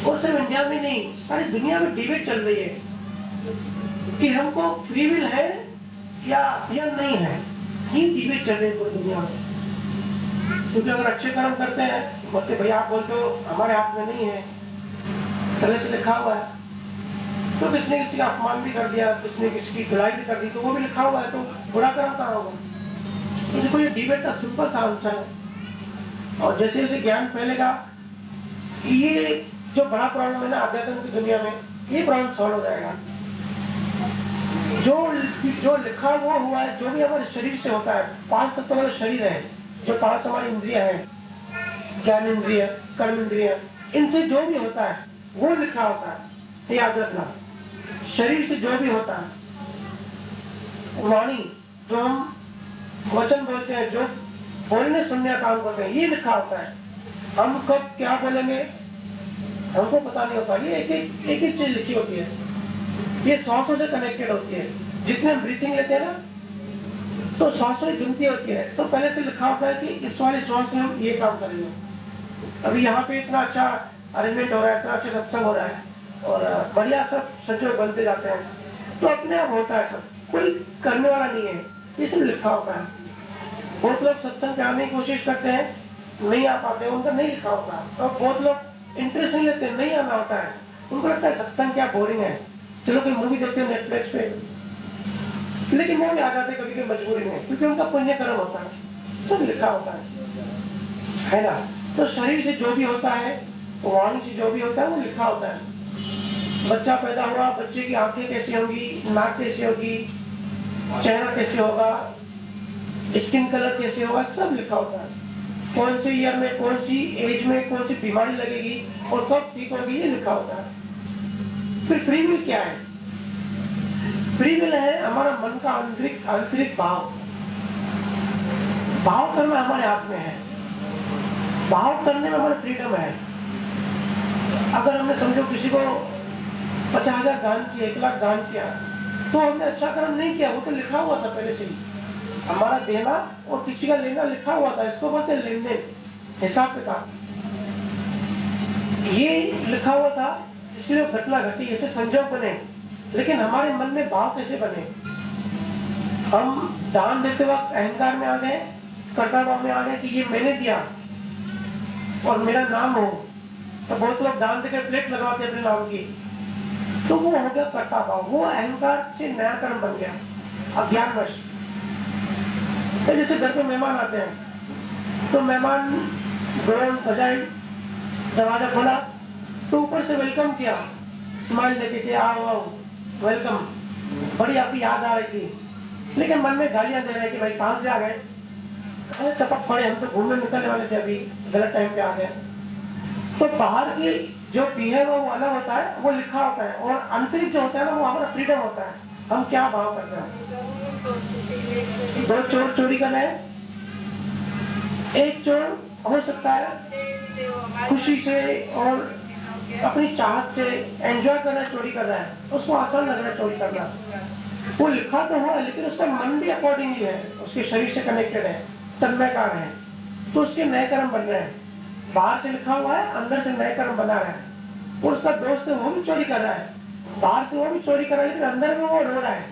और सिर्फ इंडिया में नहीं सारी दुनिया में डिबेट चल रही है कि हमको फ्री विल है या नहीं है। ये डिबेट चल रही है पूरी दुनिया में, क्योंकि अगर अच्छे कर्म करते हैं बोलते भैया आप बोलते हो हमारे हाथ में नहीं है, पहले से लिखा हुआ है, तो किसने किसी का अपमान भी कर दिया, किसने किसी की धुलाई भी कर दी, तो वो भी लिखा हुआ है, तो बुरा कर्म कहाँ होगा। तो देखो ये डिबेट का सिंपल सा आंसर है। और जैसे जैसे ज्ञान फैलेगा ये जो बड़ा प्रॉब्लम है ना अध्यात्म की दुनिया में, ये प्रॉब्लम सॉल्व हो जाएगा। जो लिखा वो हुआ है, जो भी हमारे शरीर से होता है, 5 तत्वों का शरीर है, जो 5 हमारी इंद्रियां हैं, ज्ञान इंद्रिय, कर्म इंद्रिय, इनसे जो भी होता है वो लिखा होता है, याद रखना। शरीर से जो भी होता है, वाणी जो हम वचन बोलते हैं, जो बोलने सुनने का काम करते हैं, ये लिखा होता है। हम कब क्या बोलेंगे हमको पता नहीं होता, ये एक चीज लिखी होती है, ये सांसों से कनेक्टेड होती है। जितने हम ब्रीथिंग लेते हैं ना तो सांसों की गिनती होती है, तो पहले से लिखा होता है कि इस वाली सांस में हम ये काम करेंगे। अभी यहाँ पे इतना अच्छा अरेंजमेंट हो रहा है, इतना अच्छा सत्संग हो रहा है, और बढ़िया सब संजोग बनते जाते हैं। तो अपने आप होता है, सब कोई करने वाला नहीं है, ये सब लिखा होता है। बहुत लोग सत्संग पे आने की कोशिश करते हैं, नहीं आ पाते, उनका नहीं लिखा होता। और बहुत लोग इंटरेस्ट नहीं लेते, नहीं आना होता है, उनको लगता है सत्संग क्या बोरिंग है, चलो कोई मूवी देखते हैं नेटफ्लिक्स पे, लेकिन वो भी आ जाते कभी कभी मजबूरी में, क्योंकि उनका पुण्य कर्म होता है, सब लिखा होता है ना। तो शरीर से जो भी होता है, वाणी से जो भी होता है, वो लिखा होता है। बच्चा पैदा हुआ, बच्चे की आंखें कैसी होंगी, नाक कैसी होगी, चेहरा कैसे होगा, स्किन कलर कैसे होगा, सब लिखा होता है। कौन से ईयर में, कौन सी एज में कौन सी बीमारी लगेगी और कब ठीक होगी, ये लिखा होता है। फिर फ्री विल क्या है? फ्री विल है हमारा मन का आंतरिक भाव करना हमारे हाथ में है। भाव करने में हमारा फ्रीडम है। अगर हमने समझो किसी को 50,000 दान किया, 1 लाख दान किया, तो हमने अच्छा कर्म नहीं किया, वो तो लिखा हुआ था पहले से ही। हमारा देना और किसी का लेना लिखा हुआ था, इसको बोलते हैं लेन देन, हिसाब किताब, ये लिखा हुआ था। इसके लिए घटना घटी, ऐसे संजोग बने, लेकिन हमारे मन में भाव कैसे बने? हम दान देते वक्त अहंकार में आ गए, कर्ता भाव में आ गए कि ये मैंने दिया और मेरा नाम हो। तो बहुत लोग दान देकर प्लेट लगवाते अपने नाम की, तो वो हो गया कर्ता भाव, वो अहंकार से नया कर्म बन गया, अज्ञानवश। तो जैसे घर पे मेहमान आते हैं, तो मेहमान ढोल बजाई, दरवाजा खोला, तो ऊपर से वेलकम किया, स्माइल देके कि आओ आओ, वेलकम, बड़ी आपकी याद आ रही थी, लेकिन मन में गालियां दे रहे हैं कि भाई कहां से आ गए, अरे टपक पड़े, हम तो घूमने निकलने वाले थे, अभी गलत टाइम पे आ गए। तो बाहर की जो बिहेव है वो अलग होता है, वो लिखा होता है, और आंतरिक जो होता है ना, वो हमारा फ्रीडम होता है, हम क्या भाव करते हैं। 2 चोर चोरी कर रहे हैं, एक चोर हो सकता है खुशी से और अपनी चाहत से एंजॉय कर रहा है, चोरी कर रहा है, उसको आसान लग रहा है चोरी करना, वो लिखा तो हुआ है, लेकिन उसका मन भी अकॉर्डिंगली है, उसके शरीर से कनेक्टेड है, तन्मयकार है, तो उसके नए कर्म बन रहे हैं। बाहर से लिखा हुआ है, अंदर से नए कर्म बना रहा है। और उसका दोस्त है, वो भी चोरी कर रहा है, बाहर से वो भी चोरी कर रहा है, लेकिन अंदर में वो रो रहा है,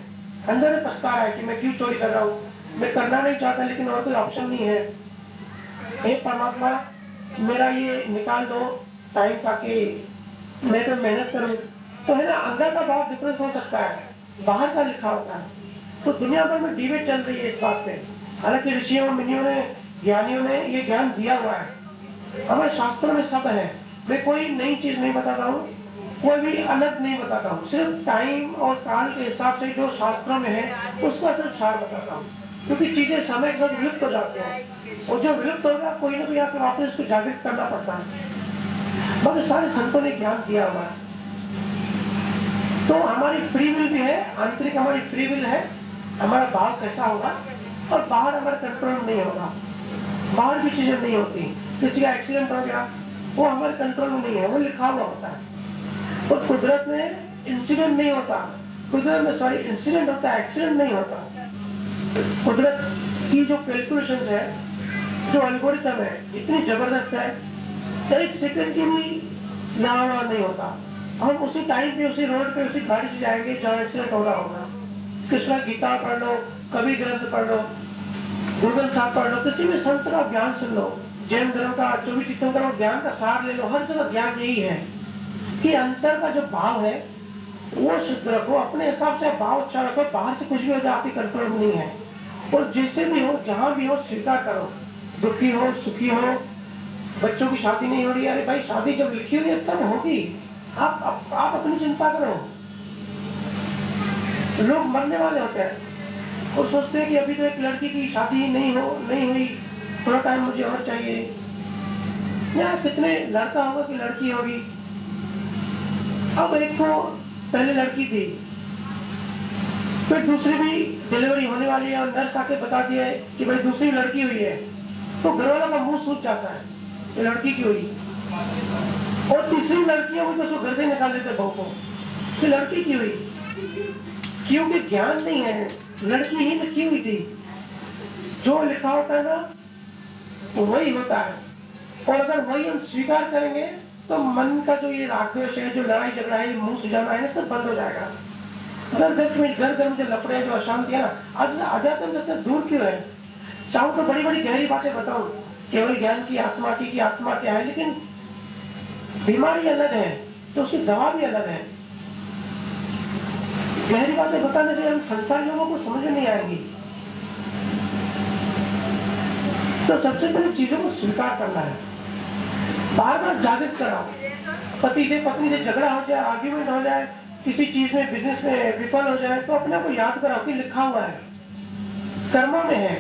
अंदर में पछता रहा है कि मैं क्यों चोरी कर रहा हूँ, मैं करना नहीं चाहता, लेकिन और कोई ऑप्शन नहीं है। हे परमात्मा, मेरा ये निकाल दो टाइम, ताकि मैं तो मेहनत करूँ। तो है ना, अंदर का भाव डिफरेंस हो सकता है, बाहर का लिखा होता है। तो दुनिया भर में डिबेट चल रही है इस बात पे। हालांकि ऋषियों, मुनियों ने, ज्ञानियों ने ये ज्ञान दिया हुआ है, हमारे शास्त्रों में सब है। मैं कोई नई चीज नहीं बताता हूँ, कोई भी अलग नहीं बताता हूँ, सिर्फ टाइम और काल के हिसाब से जो शास्त्रों में है उसका सिर्फ सार बताता हूँ, क्योंकि चीजें समय के साथ विलुप्त हो जाती हैं, और जो विलुप्त होगा कोई ना कोई आकर वापस उसको जागृत करना पड़ता है। मगर सारे संतों ने ज्ञान दिया हुआ है। तो हमारी फ्री विल भी है, आंतरिक हमारी फ्री विल है, हमारा भाव कैसा होगा, और बाहर हमारा कंट्रोल नहीं होगा, बाहर की चीजें नहीं होती। किसी का एक्सीडेंट हो गया, वो हमारे कंट्रोल में नहीं है, वो लिखा हुआ होता है। और कुदरत में इंसिडेंट नहीं होता, कुदरत में सॉरी इंसिडेंट होता है, एक्सीडेंट नहीं होता। कुदरत की जो कैलकुलेशंस है, जो एल्गोरिथम है, इतनी जबरदस्त है, एक सेकंड की भी लावा नहीं होता। हम उसी टाइम पे, उसी रोड पे, उसी गाड़ी से जाएंगे जहाँ एक्सीडेंट हो रहा होगा। कृष्णा गीता पढ़ लो, कबीर ग्रंथ पढ़ लो, गूगल साहब पढ़ लो, किसी भी संत का ज्ञान सुन लो, जैन धर्म का 24 तीर्थंकर का ज्ञान का सार ले लो, हर जगह ज्ञान यही है कि अंतर का जो भाव है वो शुद्ध रखो, अपने हिसाब से भाव अच्छा रखो, बाहर से कुछ भी हो जाए आपकी कंट्रोल में नहीं है। और जैसे भी हो, जहाँ भी हो, स्वीकार करो, दुखी हो, सुखी हो, बच्चों की शादी नहीं हो रही, अरे भाई शादी जब लिखी हुई है तब होगी, आप अपनी चिंता करो। लोग मरने वाले होते हैं और सोचते हैं कि अभी तो एक लड़की की शादी नहीं हुई, थोड़ा टाइम मुझे और चाहिए। या कितने लड़का होगा कि लड़की होगी। अब एक को पहले लड़की थी, फिर दूसरी भी डिलीवरी होने वाली है, और नर्स आके बता दिया है कि भाई दूसरी लड़की हुई है, तो घर वाला का मुंह सूख जाता है, ये लड़की की हुई। और तीसरी लड़की है, वो तो उसको घर से निकाल देते बहू को, कि लड़की की हुई, क्योंकि ज्ञान नहीं है, लड़की ही लिखी हुई थी। जो लिखा होता है ना वही होता है, और अगर वही हम स्वीकार करेंगे तो मन का जो ये राग द्वेष है, जो लड़ाई झगड़ा है, मुंह सुझाना है, सब बंद हो जाएगा। घर घर में जो लफड़े जो अशांति है ना, आज अध्यात्म से दूर क्यों है? चाहूं तो बड़ी बड़ी गहरी बातें बताऊं, केवल ज्ञान की आत्मा की आत्मा क्या है, लेकिन बीमारी अलग है तो उसकी दवा भी अलग है। गहरी बातें बताने से हम संसार लोगों को समझ में नहीं आएंगी। तो सबसे पहले चीजों को स्वीकार करना है, बार बार जागृत कराओ। पति से पत्नी से झगड़ा हो जाए, आर्ग्यूमेंट हो जाए, किसी चीज में बिजनेस में विफल हो जाए, तो अपने को याद कराओ कि लिखा हुआ है, कर्मों में है।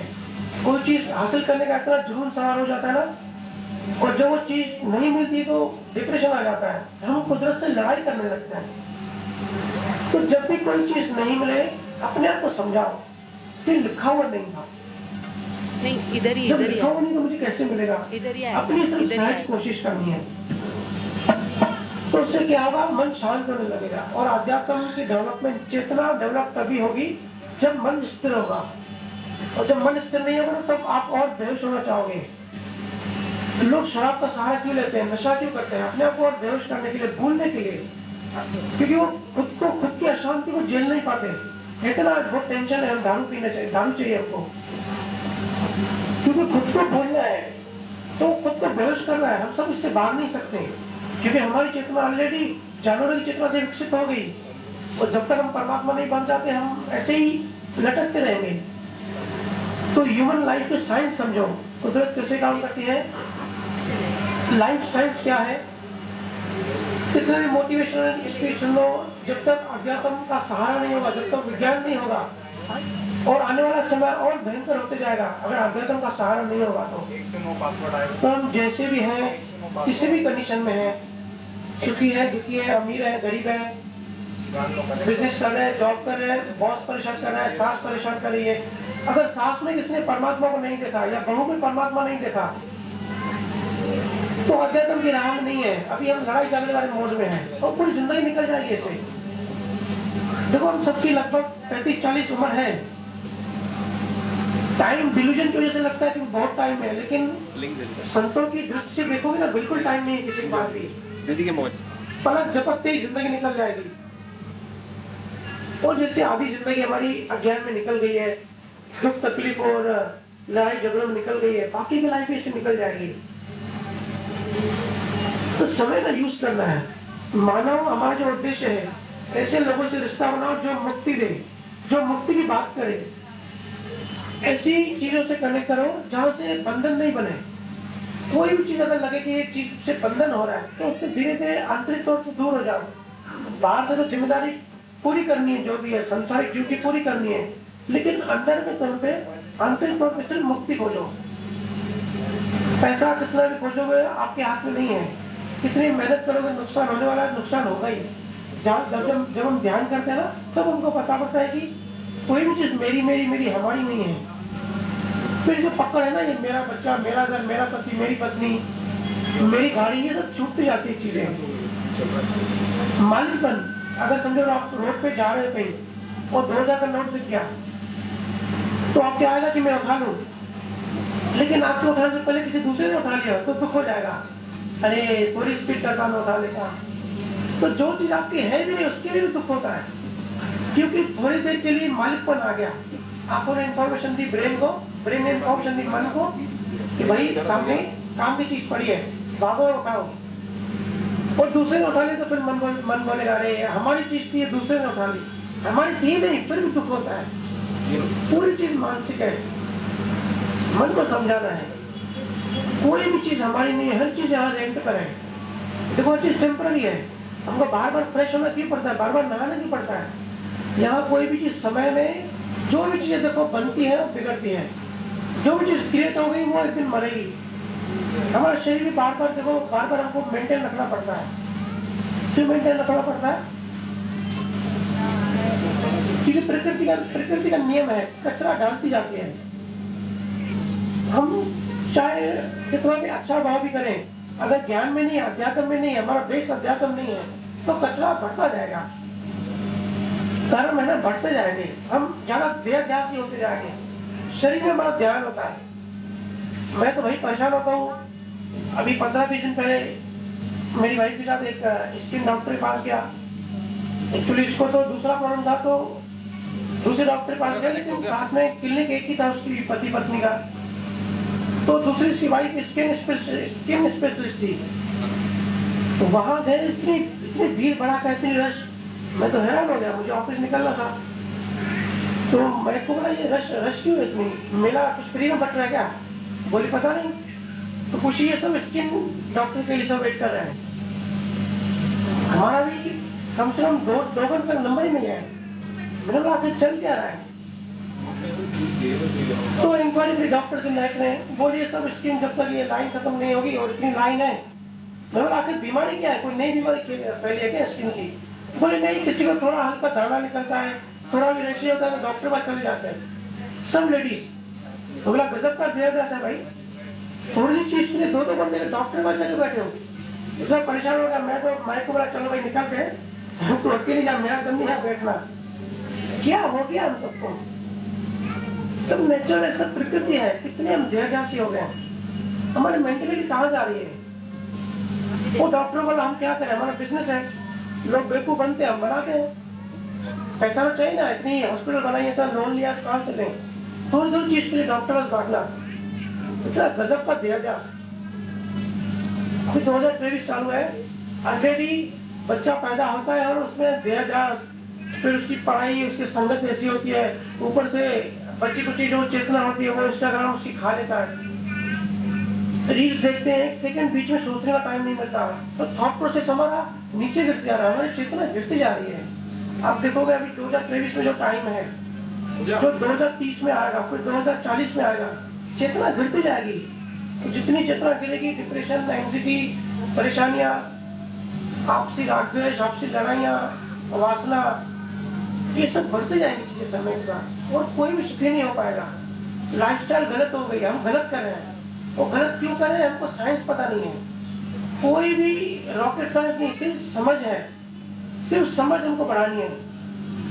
कोई चीज हासिल करने का इतना जुनून सवार हो जाता है ना, और जब वो चीज नहीं मिलती तो डिप्रेशन आ जाता है, हम कुदरत से लड़ाई करने लगते हैं। तो जब भी कोई चीज नहीं मिले, अपने आप को समझाओ कि लिखा हुआ नहीं था। नहीं, इधर ही जब लिखा हुआ नहीं तो मुझे कैसे मिलेगा? इधर ही अपनी सिर्फ सहज कोशिश करनी है, तो उससे क्या होगा? मन शांत होने लगेगा। और अध्यात्म की डेवलपमेंट, चेतना डेवलप तभी होगी जब मन स्थिर होगा, और जब मन स्थिर नहीं होगा तब आप और बेहोश होना चाहोगे। लोग शराब का सहारा क्यों लेते हैं, नशा क्यों करते हैं? अपने आप को और बेहोश करने के लिए, भूलने के लिए, क्योंकि वो खुद की अशांति को झेल नहीं पाते। कहते ना बहुत टेंशन है, हम दारू पीना चाहिए, दारू चाहिए हमको, क्योंकि खुद को भूलना है, तो खुद को बेहोश करना है। हम सब इससे भाग नहीं सकते, क्योंकि हमारी चेतना ऑलरेडी जानवरों की चेतना से विकसित हो गई, और जब तक हम परमात्मा नहीं बन जाते हम ऐसे ही लटकते रहेंगे। तो ह्यूमन लाइफ के साइंस समझो, कुदरत कैसे काम करती है, लाइफ साइंस क्या है। कितने भी मोटिवेशनल स्पीच सुन लो, जब तक अध्यात्म का सहारा नहीं होगा, जब तक विज्ञान नहीं होगा, और आने वाला समय और भयंकर होते जाएगा अगर अध्यात्म का सहारा नहीं होगा। तो हम जैसे भी हैं, किसी भी कंडीशन में हैं, सुखी है, दुखी है, अमीर है, गरीब है, बिजनेस कर रहे हैं, जॉब कर रहे हैं, बॉस परेशान कर रहा है, सास परेशान कर रही है, अगर सास में किसने परमात्मा को नहीं देखा या बहू में परमात्मा नहीं देखा, तो अध्यात्म की राह में नहीं है। अभी हम लड़ाई झगड़े वाले मोड में हैं, और पूरी जिंदगी निकल जाएगी ऐसे। देखो हम सबकी लगभग 35-40 उम्र है। टाइम डिल्यूजन की वजह से लगता है कि बहुत टाइम है, लेकिन संतों की दृष्टि से देखोगे ना, बिल्कुल टाइम नहीं है किसी के पास भी। पलक झपकते ही जिंदगी निकल जाएगी। और जैसे आधी जिंदगी हमारी अज्ञान में निकल गई है, दुख तकलीफ और लड़ाई झगड़ों में निकल गई है, बाकी की लाइफ इससे निकल जाएगी। तो समय का यूज करना है। मानव हमारा जो उद्देश्य है, ऐसे लोगों से रिश्ता बनाओ जो मुक्ति दे, जो मुक्ति की बात करे, ऐसी चीजों से कनेक्ट करो जहां से बंधन नहीं बने। कोई भी चीज अगर लगे कि एक चीज से बंधन हो रहा है, तो उससे धीरे धीरे आंतरिक तौर से दूर हो जाओ। बाहर से तो जिम्मेदारी पूरी करनी है, जो भी है संसारिक ड्यूटी पूरी करनी है, लेकिन अंदर के तौर पे, आंतरिक तौर पे सिर्फ मुक्ति खोजो। पैसा कितना भी खोजोगे आपके हाथ में नहीं है, कितनी मेहनत करोगे नुकसान होने वाला है, नुकसान होगा ही। जब हम ध्यान करते हैं ना, तब हमको पता पड़ता है कि कोई भी चीज मेरी मेरी मेरी हमारी नहीं है। फिर जो पकड़ है ना, ये मेरा बच्चा, मेरा घर, मेरा पति, मेरी पत्नी, मेरी गाड़ी, ये सब छूटती जाती है चीजें। मालिकपन, अगर समझो आप रोड पे जा रहे हो कहीं और 2000 का नोट दिख गया, तो आप क्या आएगा कि मैं उठा लूं, लेकिन आपको उठाने से पहले किसी दूसरे ने उठा लिया तो दुख हो जाएगा, अरे थोड़ी स्पीड करता मैं उठा लेता। तो जो चीज आपकी है भी नहीं, उसके लिए भी दुख होता है, क्योंकि थोड़ी देर के लिए मालिकपन आ गया। आपको ने इंफॉर्मेशन दी ब्रेन को, ब्रेन ने इंफॉर्मेशन दी मन को कि भाई सामने काम की चीज पड़ी है, भागो उठाओ, और दूसरे ने उठा ली तो फिर मन बोलेगा अरे हमारी चीज थी, दूसरे ने उठा ली, हमारी थी नहीं, फिर भी दुख होता है। पूरी चीज मानसिक है, मन को समझाना है। कोई भी चीज हमारी नहीं है, हर चीज यहाँ रेंट पर है। देखो हर चीज टेम्पररी है, हमको बार बार फ्रेश होना क्यों पड़ता है, बार बार नहाना क्यों पड़ता है। यहाँ कोई भी चीज समय में, जो भी चीजें देखो बनती है बिगड़ती है, जो भी चीज क्रिएट हो गई वो एक दिन मरेगी। हमारा शरीर भी बार बार देखो, बार बार हमको मेंटेन रखना पड़ता है। क्यों मेंटेन रखना पड़ता है? क्योंकि प्रकृति का नियम है, कचरा डालती जाती है। हम चाहे कितना भी अच्छा भाव भी करें, अगर ज्ञान में नहीं, अध्यात्म में नहीं, हमारा बेस अध्यात्म नहीं है, तो कचरा बढ़ता जाएगा, कर्म है ना बढ़ते जाएंगे, हम ज्यादा देहध्यासी होते जाएंगे। शरीर में हमारा ध्यान होता है। मैं तो भाई परेशान होता हूँ। अभी 15-20 दिन पहले मेरी वाइफ के साथ एक स्किन डॉक्टर के पास गया। एक्चुअली इसको तो दूसरा प्रॉब्लम था, तो दूसरे डॉक्टर के पास गया, लेकिन साथ में क्लिनिक एक ही था उसकी पति पत्नी का। तो दूसरी उसकी वाइफ स्किन स्पेशलिस्ट थी। तो वहां गए, इतनी इतनी भीड़ भड़ाका, इतनी रश, मैं तो हैरान हो गया। मुझे ऑफिस निकलना था, तो मैं को बोला ये रश क्यों है इतनी, मेला कुछ फ्री में बट रहा है क्या? बोली पता नहीं। तो कुछ ये सब स्किन डॉक्टर के लिए सब वेट कर रहे हैं। हमारा भी कम से कम दो घंटे तक नंबर ही नहीं है। मैंने बोला आखिर चल क्या रहा है? तो इंक्वायरी करी डॉक्टर से नाइक ने, बोलिए सब स्किन जब तक ये लाइन खत्म नहीं होगी, और इतनी लाइन है। मैं बोला आखिर बीमारी क्या है, कोई नई बीमारी फैली है क्या स्किन की? बोले नहीं, किसी को थोड़ा हल्का दाना निकलता है, थोड़ा भी ऐसे होता है, तो डॉक्टर पास चले जाते हैं सब लेडीज। तो बोला गजब का देवदास है भाई, थोड़ी सी चीज के लिए दो बंदे डॉक्टर पास चले बैठे हो। इतना परेशान हो गया मैं को बोला चलो भाई निकल के, तो अकेले जा, मेरा दम नहीं है बैठना। क्या हो गया हम सबको? सब नेचर है, सब प्रकृति है, कितने हम देवदासी हो गए। हमारे मेंटलिटी कहाँ जा रही है? वो डॉक्टर बोला हम क्या करें, हमारा बिजनेस है, लोग बेवकूफ बनते हैं, हम बनाते हैं। पैसा तो चाहिए ना, इतनी हॉस्पिटल बनाई है तो लोन लिया तो कहाँ से लें? थोड़ी थोड़ी चीज के लिए डॉक्टर पास भागना, इतना गजब का देवदास। अभी 2023 चालू है, ऑलरेडी बच्चा पैदा होता है और उसमें देवदास, फिर उसकी पढ़ाई, उसकी संगत ऐसी होती है, ऊपर से बच्ची कुची जो चेतना होती है वो इंस्टाग्राम उसकी खा लेता है। रील्स देखते हैं, एक सेकंड बीच में सोचने का टाइम नहीं मिलता, तो थॉट प्रोसेस हमारा नीचे गिरते जा रहा है, हमारी चेतना गिरती जा रही है। आप देखोगे अभी 2023 में जो टाइम है, जो 2030 में आएगा, फिर 2040 में आएगा, चेतना गिरती जाएगी। तो जितनी चेतना गिरेगी, डिप्रेशन, एंग्जाइटी, परेशानियां, आपसी राग द्वेष, आपसी लड़ाइयाँ, वासना, ये सब बढ़ते जाएंगी चीजें समय के साथ, और कोई भी सुखी नहीं हो पाएगा। लाइफस्टाइल गलत हो गई, हम गलत कर रहे हैं। वो गलत क्यों कर रहे हैं हमको साइंस पता नहीं है, कोई भी रॉकेट साइंस नहीं, सिर्फ समझ है, सिर्फ समझ हमको बढ़ानी है।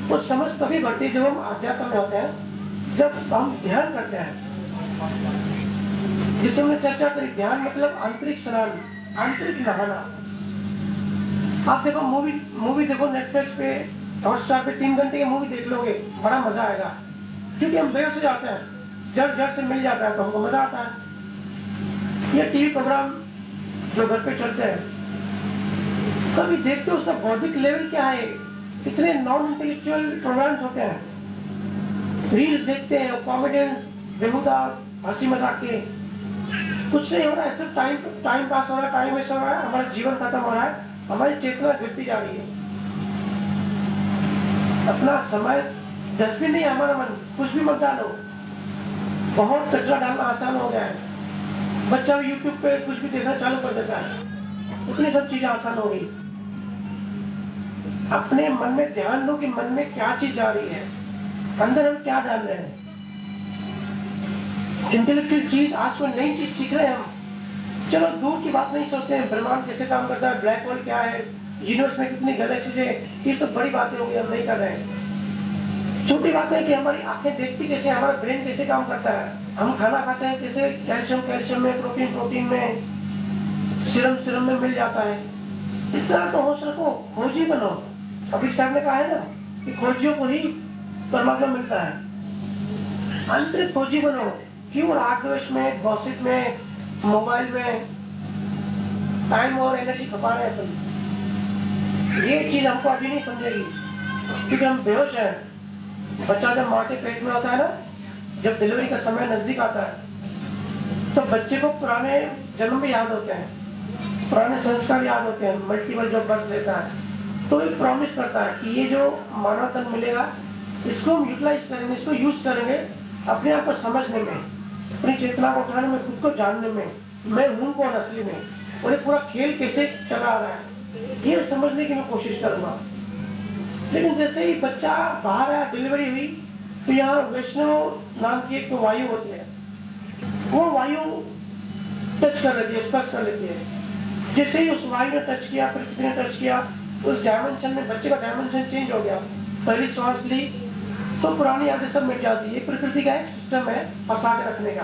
वो समझ तभी बढ़ती है जब हम आध्यात्म में होते हैं, जब हम ध्यान करते हैं। जिसे हमने चर्चा करी, ध्यान मतलब आंतरिक स्नान, आंतरिक नहाना। आप देखो मूवी देखो नेटफ्लिक्स पे, हॉटस्टार पे 3 घंटे की मूवी देख लोगे, बड़ा मजा आएगा, क्योंकि हम बेहोश हो जाते हैं, जड़ से मिल जाता है तो हमको मजा आता है। ये टीवी प्रोग्राम जो घर पे चलते हैं, कभी देखते हो उसका बौद्धिक लेवल क्या है? कितने नॉन इंटेलेक्चुअल प्रोग्राम्स होते हैं। रील्स देखते हैं, कॉमेडियन, बेहुदा हंसी मजाक के, कुछ नहीं हो रहा है, सिर्फ टाइम पास हो रहा है, टाइम वेस्ट हो रहा है, हमारा जीवन खत्म हो रहा है, हमारी चेतना गिरती जा रही है। अपना समय, डस्टबिन नहीं हमारा मन, कुछ भी मत डालो। बहुत कचरा डालना आसान हो गया है, बच्चा भी यूट्यूब पे कुछ भी देखना चालू कर देता है, इतनी सब चीजें आसान हो गई। अपने मन में ध्यान दो कि मन में क्या चीज जा रही है, अंदर हम क्या डाल रहे हैं। इंटेलेक्चुअल चीज, आज कोई नई चीज सीख रहे हैं हम, चलो दूर की बात नहीं सोचते हैं, ब्रह्मांड कैसे काम करता है, ब्लैक होल क्या है, यूनिवर्स में कितनी गैलेक्सीज है, ये सब बड़ी बातें होंगी, हम नहीं कर रहे हैं। छोटी बात है कि हमारी आंखें देखती कैसे, हमारा ब्रेन कैसे काम करता है, हम खाना खाते हैं कैसे, कैल्शियम में, प्रोटीन में, सीरम में मिल जाता है। इतना तो होश रखो, खोजी बनो। अभी साहब ने कहा है ना कि खोजियों को ही परमात्मा मिलता है। आंतरिक खोजी बनो, क्यों राग द्वेष में, गॉसिप में, मोबाइल में टाइम और एनर्जी खपा रहे हैं। ये चीज हमको अभी नहीं समझेगी, क्योंकि हम बेहोश हैं। बच्चा जब माँ के पेट में होता है ना, जब डिलीवरी का समय नजदीक आता है, तो बच्चे को पुराने जन्म भी याद होते हैं, पुराने संस्कार याद होते हैं, मल्टीपल जो बर्थ लेता है, तो एक प्रॉमिस करता है कि ये जो मानव तन मिलेगा, इसको हम यूटिलाइज करेंगे, इसको यूज करेंगे अपने आप को समझने में, अपनी चेतना को उठाने में, खुद को जानने में, मैं हूँ कौन असली में, उन्हें पूरा खेल कैसे चला रहा है, ये समझने की मैं कोशिश करूंगा। लेकिन जैसे ही बच्चा बाहर आया, डिलीवरी हुई, तो यहाँ वैष्णव नाम की एक वायु होती है, वो वायु टच कर लेती है, स्पर्श कर लेती है। जैसे ही उस वायु ने टच किया, फिर किसी ने टच किया, उस डायमेंशन में बच्चे का डायमेंशन चेंज हो गया। पहली सांस ली तो पुरानी यादें सब मिट जाती है। प्रकृति का एक सिस्टम है फंसा के रखने का,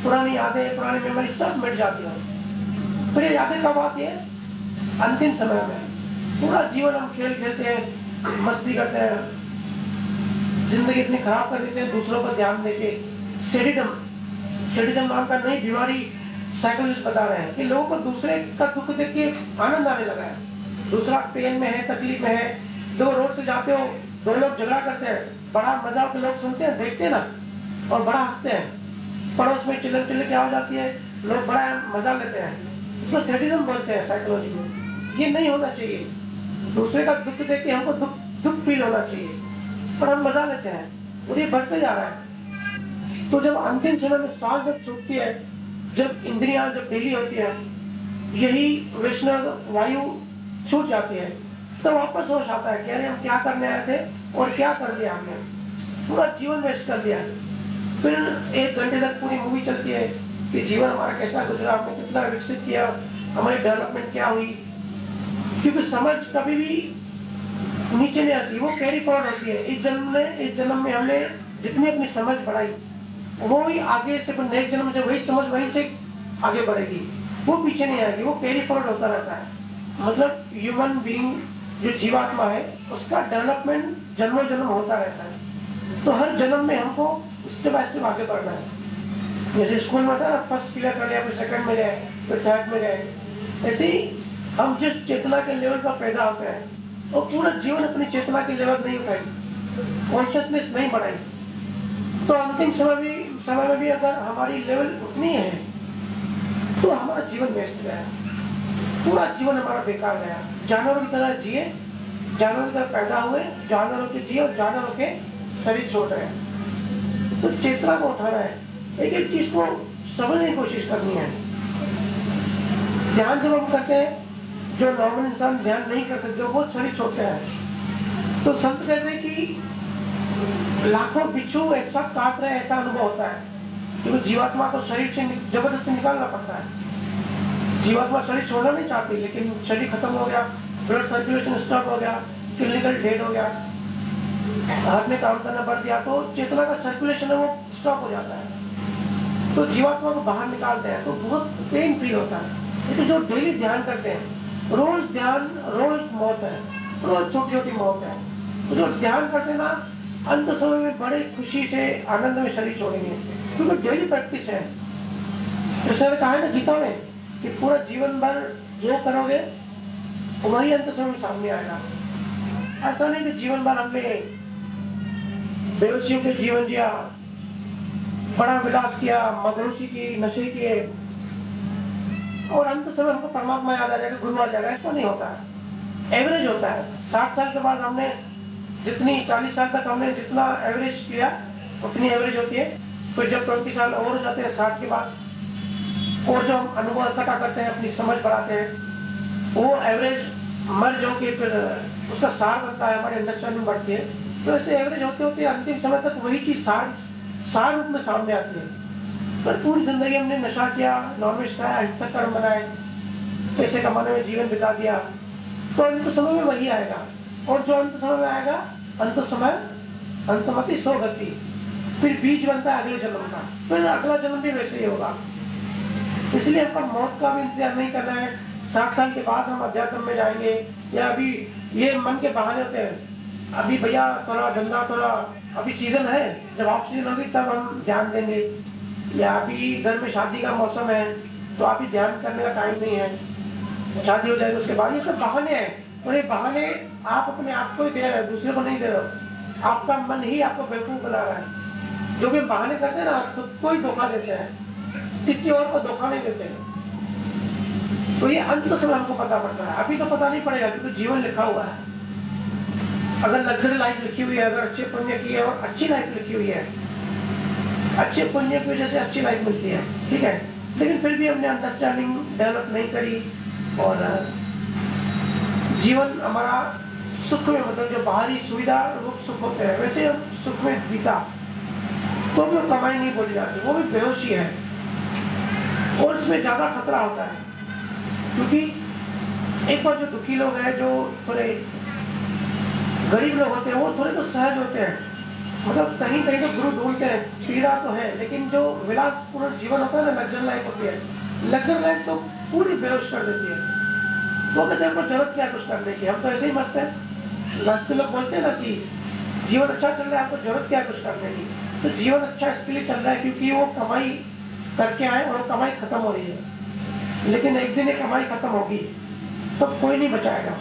पुरानी यादें, पुरानी मेमोरी सब मिट जाती है। फिर ये यादें कब आती है? अंतिम समय में पूरा जीवन हम खेल खेलते हैं, मस्ती करते हैं, जिंदगी इतनी खराब कर देते हैं दूसरों पर ध्यान देके। सेडिज्म नाम का नई बीमारी साइकोलॉजिस्ट बता रहे हैं कि लोगों को दूसरे का दुख देख के आनंद आने लगा है। दूसरा पेन में है, तकलीफ में है, दो रोड से जाते हो, दो लोग झगड़ा करते हैं, बड़ा मजा के लोग सुनते हैं, देखते हैं ना, और बड़ा हंसते हैं। पड़ोस में चिल्ले क्या हो जाती है, लोग बड़ा मजा लेते हैं, इसको सेडिज्म बोलते हैं साइकोलॉजी में। ये नहीं होना चाहिए। दूसरे का दुख देख के हमको दुख फील होना चाहिए, पर हम मजा लेते हैं और ये बढ़ते जा रहा है। तो जब अंतिम समय में श्वास जब छूटती है, जब इंद्रियां जब ढीली होती है, यही वैष्णव वायु छूट जाती है, तो वापस होश आता है कि अरे हम क्या करने आए थे और क्या कर दिया हमने, पूरा जीवन वेस्ट कर दिया। फिर 1 घंटे तक पूरी मूवी चलती है कि जीवन हमारा कैसा गुजरा, हमने कितना विकसित किया, हमारी डेवलपमेंट क्या हुई। क्योंकि समझ कभी भी नीचे नहीं आती, वो कैरी फॉरवर्ड होती है। इस जन्म में हमने जितनी अपनी समझ बढ़ाई, वो ही आगे से नेक्स्ट जन्म से वही समझ वहीं से आगे बढ़ेगी, वो पीछे नहीं आएगी, वो कैरी फॉरवर्ड होता रहता है। मतलब ह्यूमन बीइंग जो जीवात्मा है, उसका डेवलपमेंट जन्मों जन्म होता रहता है। तो हर जन्म में हमको स्टेप बाय स्टेप आगे बढ़ना है। जैसे स्कूल में था ना, फर्स्ट क्लियर कर लिया, फिर सेकंड में गए, फिर थर्ड में गए, ऐसे ही हम जिस चेतना के लेवल पर पैदा होते हैं, और पूरा जीवन अपनी चेतना के लेवल नहीं उठाई, कॉन्शियसनेस नहीं बढ़ाई, तो अंतिम समय में भी अगर हमारी लेवल उतनी है, तो हमारा जीवन वेस्ट गया, पूरा जीवन हमारा बेकार गया। जानवरों की तरह जिए, जानवरों की तरह पैदा हुए, जानवरों के जिए और जानवरों के शरीर छोड़ रहे हैं। तो चेतना को उठाना है, एक एक चीज को समझने की कोशिश करनी है। ध्यान जब हम करते हैं, जो नॉर्मल इंसान ध्यान नहीं करते, जो वो शरीर छोड़ते हैं, तो संत कहते हैं कि लाखों बिच्छू एक साथ काट रहे, ऐसा अनुभव होता है। क्योंकि जीवात्मा को शरीर से जबरदस्ती निकालना पड़ता है। जीवात्मा शरीर छोड़ना नहीं चाहती, लेकिन शरीर खत्म हो गया, ब्लड सर्कुलेशन स्टॉप हो गया, क्लिनिकल डेड हो गया, हाथ में काम करना बढ़ दिया, तो चेतना का सर्कुलेशन है वो स्टॉप हो जाता है। तो जीवात्मा को बाहर निकालते हैं तो बहुत पेन फील होता है। लेकिन जो डेली ध्यान करते हैं, रोज ध्यान, रोज मौत है, रोज छोटी छोटी मौत है, तो जो ध्यान करते हैं ना, अंत समय में बड़े खुशी से आनंद में शरीर छोड़ेंगे, क्योंकि डेली प्रैक्टिस है। जैसे कहा है ना गीता में कि पूरा जीवन भर जो करोगे वही अंत समय में सामने आएगा। ऐसा नहीं कि जीवन भर हमने बेहोशियों के जीवन जिया, बड़ा विलास किया, मदहोशी की, नशे किए, और अंत समय हमको परमात्मा याद आ जाएगा, गुरु आ जाएगा। ऐसा नहीं होता है, एवरेज होता है। 60 साल के बाद हमने जितनी 40 साल तक हमने जितना एवरेज किया उतनी एवरेज होती है। फिर जब 20 साल और हो जाते हैं 60 के बाद, और जो हम अनुभव इकट्ठा करते हैं, अपनी समझ बढ़ाते हैं, वो एवरेज मर जो कि फिर उसका सार बनता है, हमारी अंडरस्टैंडिंग बढ़ती है। तो ऐसे एवरेज होते होते अंतिम समय तक वही चीज सार रूप में सामने आती है। पर पूरी जिंदगी हमने नशा किया, नॉनवेज खाया, हिंसक कर्म बनाए, पैसे कमाने में जीवन बिता दिया, तो अंत समय में वही आएगा। और जो अंत समय में आएगा, अंत समय अंतमति सो गति, फिर बीज बनता है अगले जन्म का, फिर अगला जन्म भी वैसे ही होगा। इसलिए हमको मौत का भी इंतजार नहीं करना है। 60 साल के बाद हम अध्यात्म में जाएंगे, या अभी ये मन के बहाने होते हैं, अभी भैया थोड़ा धंधा, थोड़ा अभी सीजन है, जब ऑफ सीजन होगी तब हम ध्यान देंगे, या अभी घर में शादी का मौसम है तो अभी ध्यान करने का टाइम नहीं है, शादी हो जाएगी उसके बाद। ये सब बहाने हैं, और ये बहाने आप अपने आप को ही दे रहे हो, दूसरे को नहीं दे रहे हो। आपका मन ही आपको बेवकूफ बना रहा है। जो भी बहाने करते हैं ना, खुद को ही धोखा देते हैं, किसी और को धोखा नहीं देते हैं। तो ये अंत समय हमको पता पड़ता है, अभी तो पता नहीं पड़ेगा, क्योंकि जीवन लिखा हुआ है। अगर लग्जरी लाइफ लिखी हुई है, अगर अच्छे पुण्य की है और अच्छी लाइफ लिखी हुई है, अच्छे पुण्य की वजह से अच्छी लाइफ मिलती है, ठीक है। लेकिन फिर भी हमने अंडरस्टैंडिंग डेवलप नहीं करी, और जीवन हमारा सुख में, मतलब जो बाहरी सुविधा रूप सुख होते हैं, वैसे हम सुख में बीता, तो भी कमाई नहीं बोली जाती, वो भी बेहोशी है। और इसमें ज्यादा खतरा होता है, क्योंकि एक बार जो दुखी लोग हैं, जो थोड़े गरीब लोग होते हैं, वो थोड़े तो सहज होते हैं, मतलब कहीं कहीं तो गुरु ढूंढते हैं, पीड़ा तो है, लेकिन जो विलासपूर्ण जीवन होता है ना, लग्जरी लाइफ होती है, लग्जरी लाइफ तो पूरी बेहोश कर देती है। वो कहते हैं हमको जरूरत क्या है कुछ करने की, हम तो ऐसे ही मस्त हैं। मस्त लोग बोलते हैं ना कि जीवन अच्छा चल रहा है, आपको जरूरत क्या है कुछ करने की। तो जीवन अच्छा इसके लिए चल रहा है क्योंकि वो कमाई करके आए और कमाई खत्म हो रही है, लेकिन एक दिन ये कमाई खत्म होगी तो कोई नहीं बचाएगा।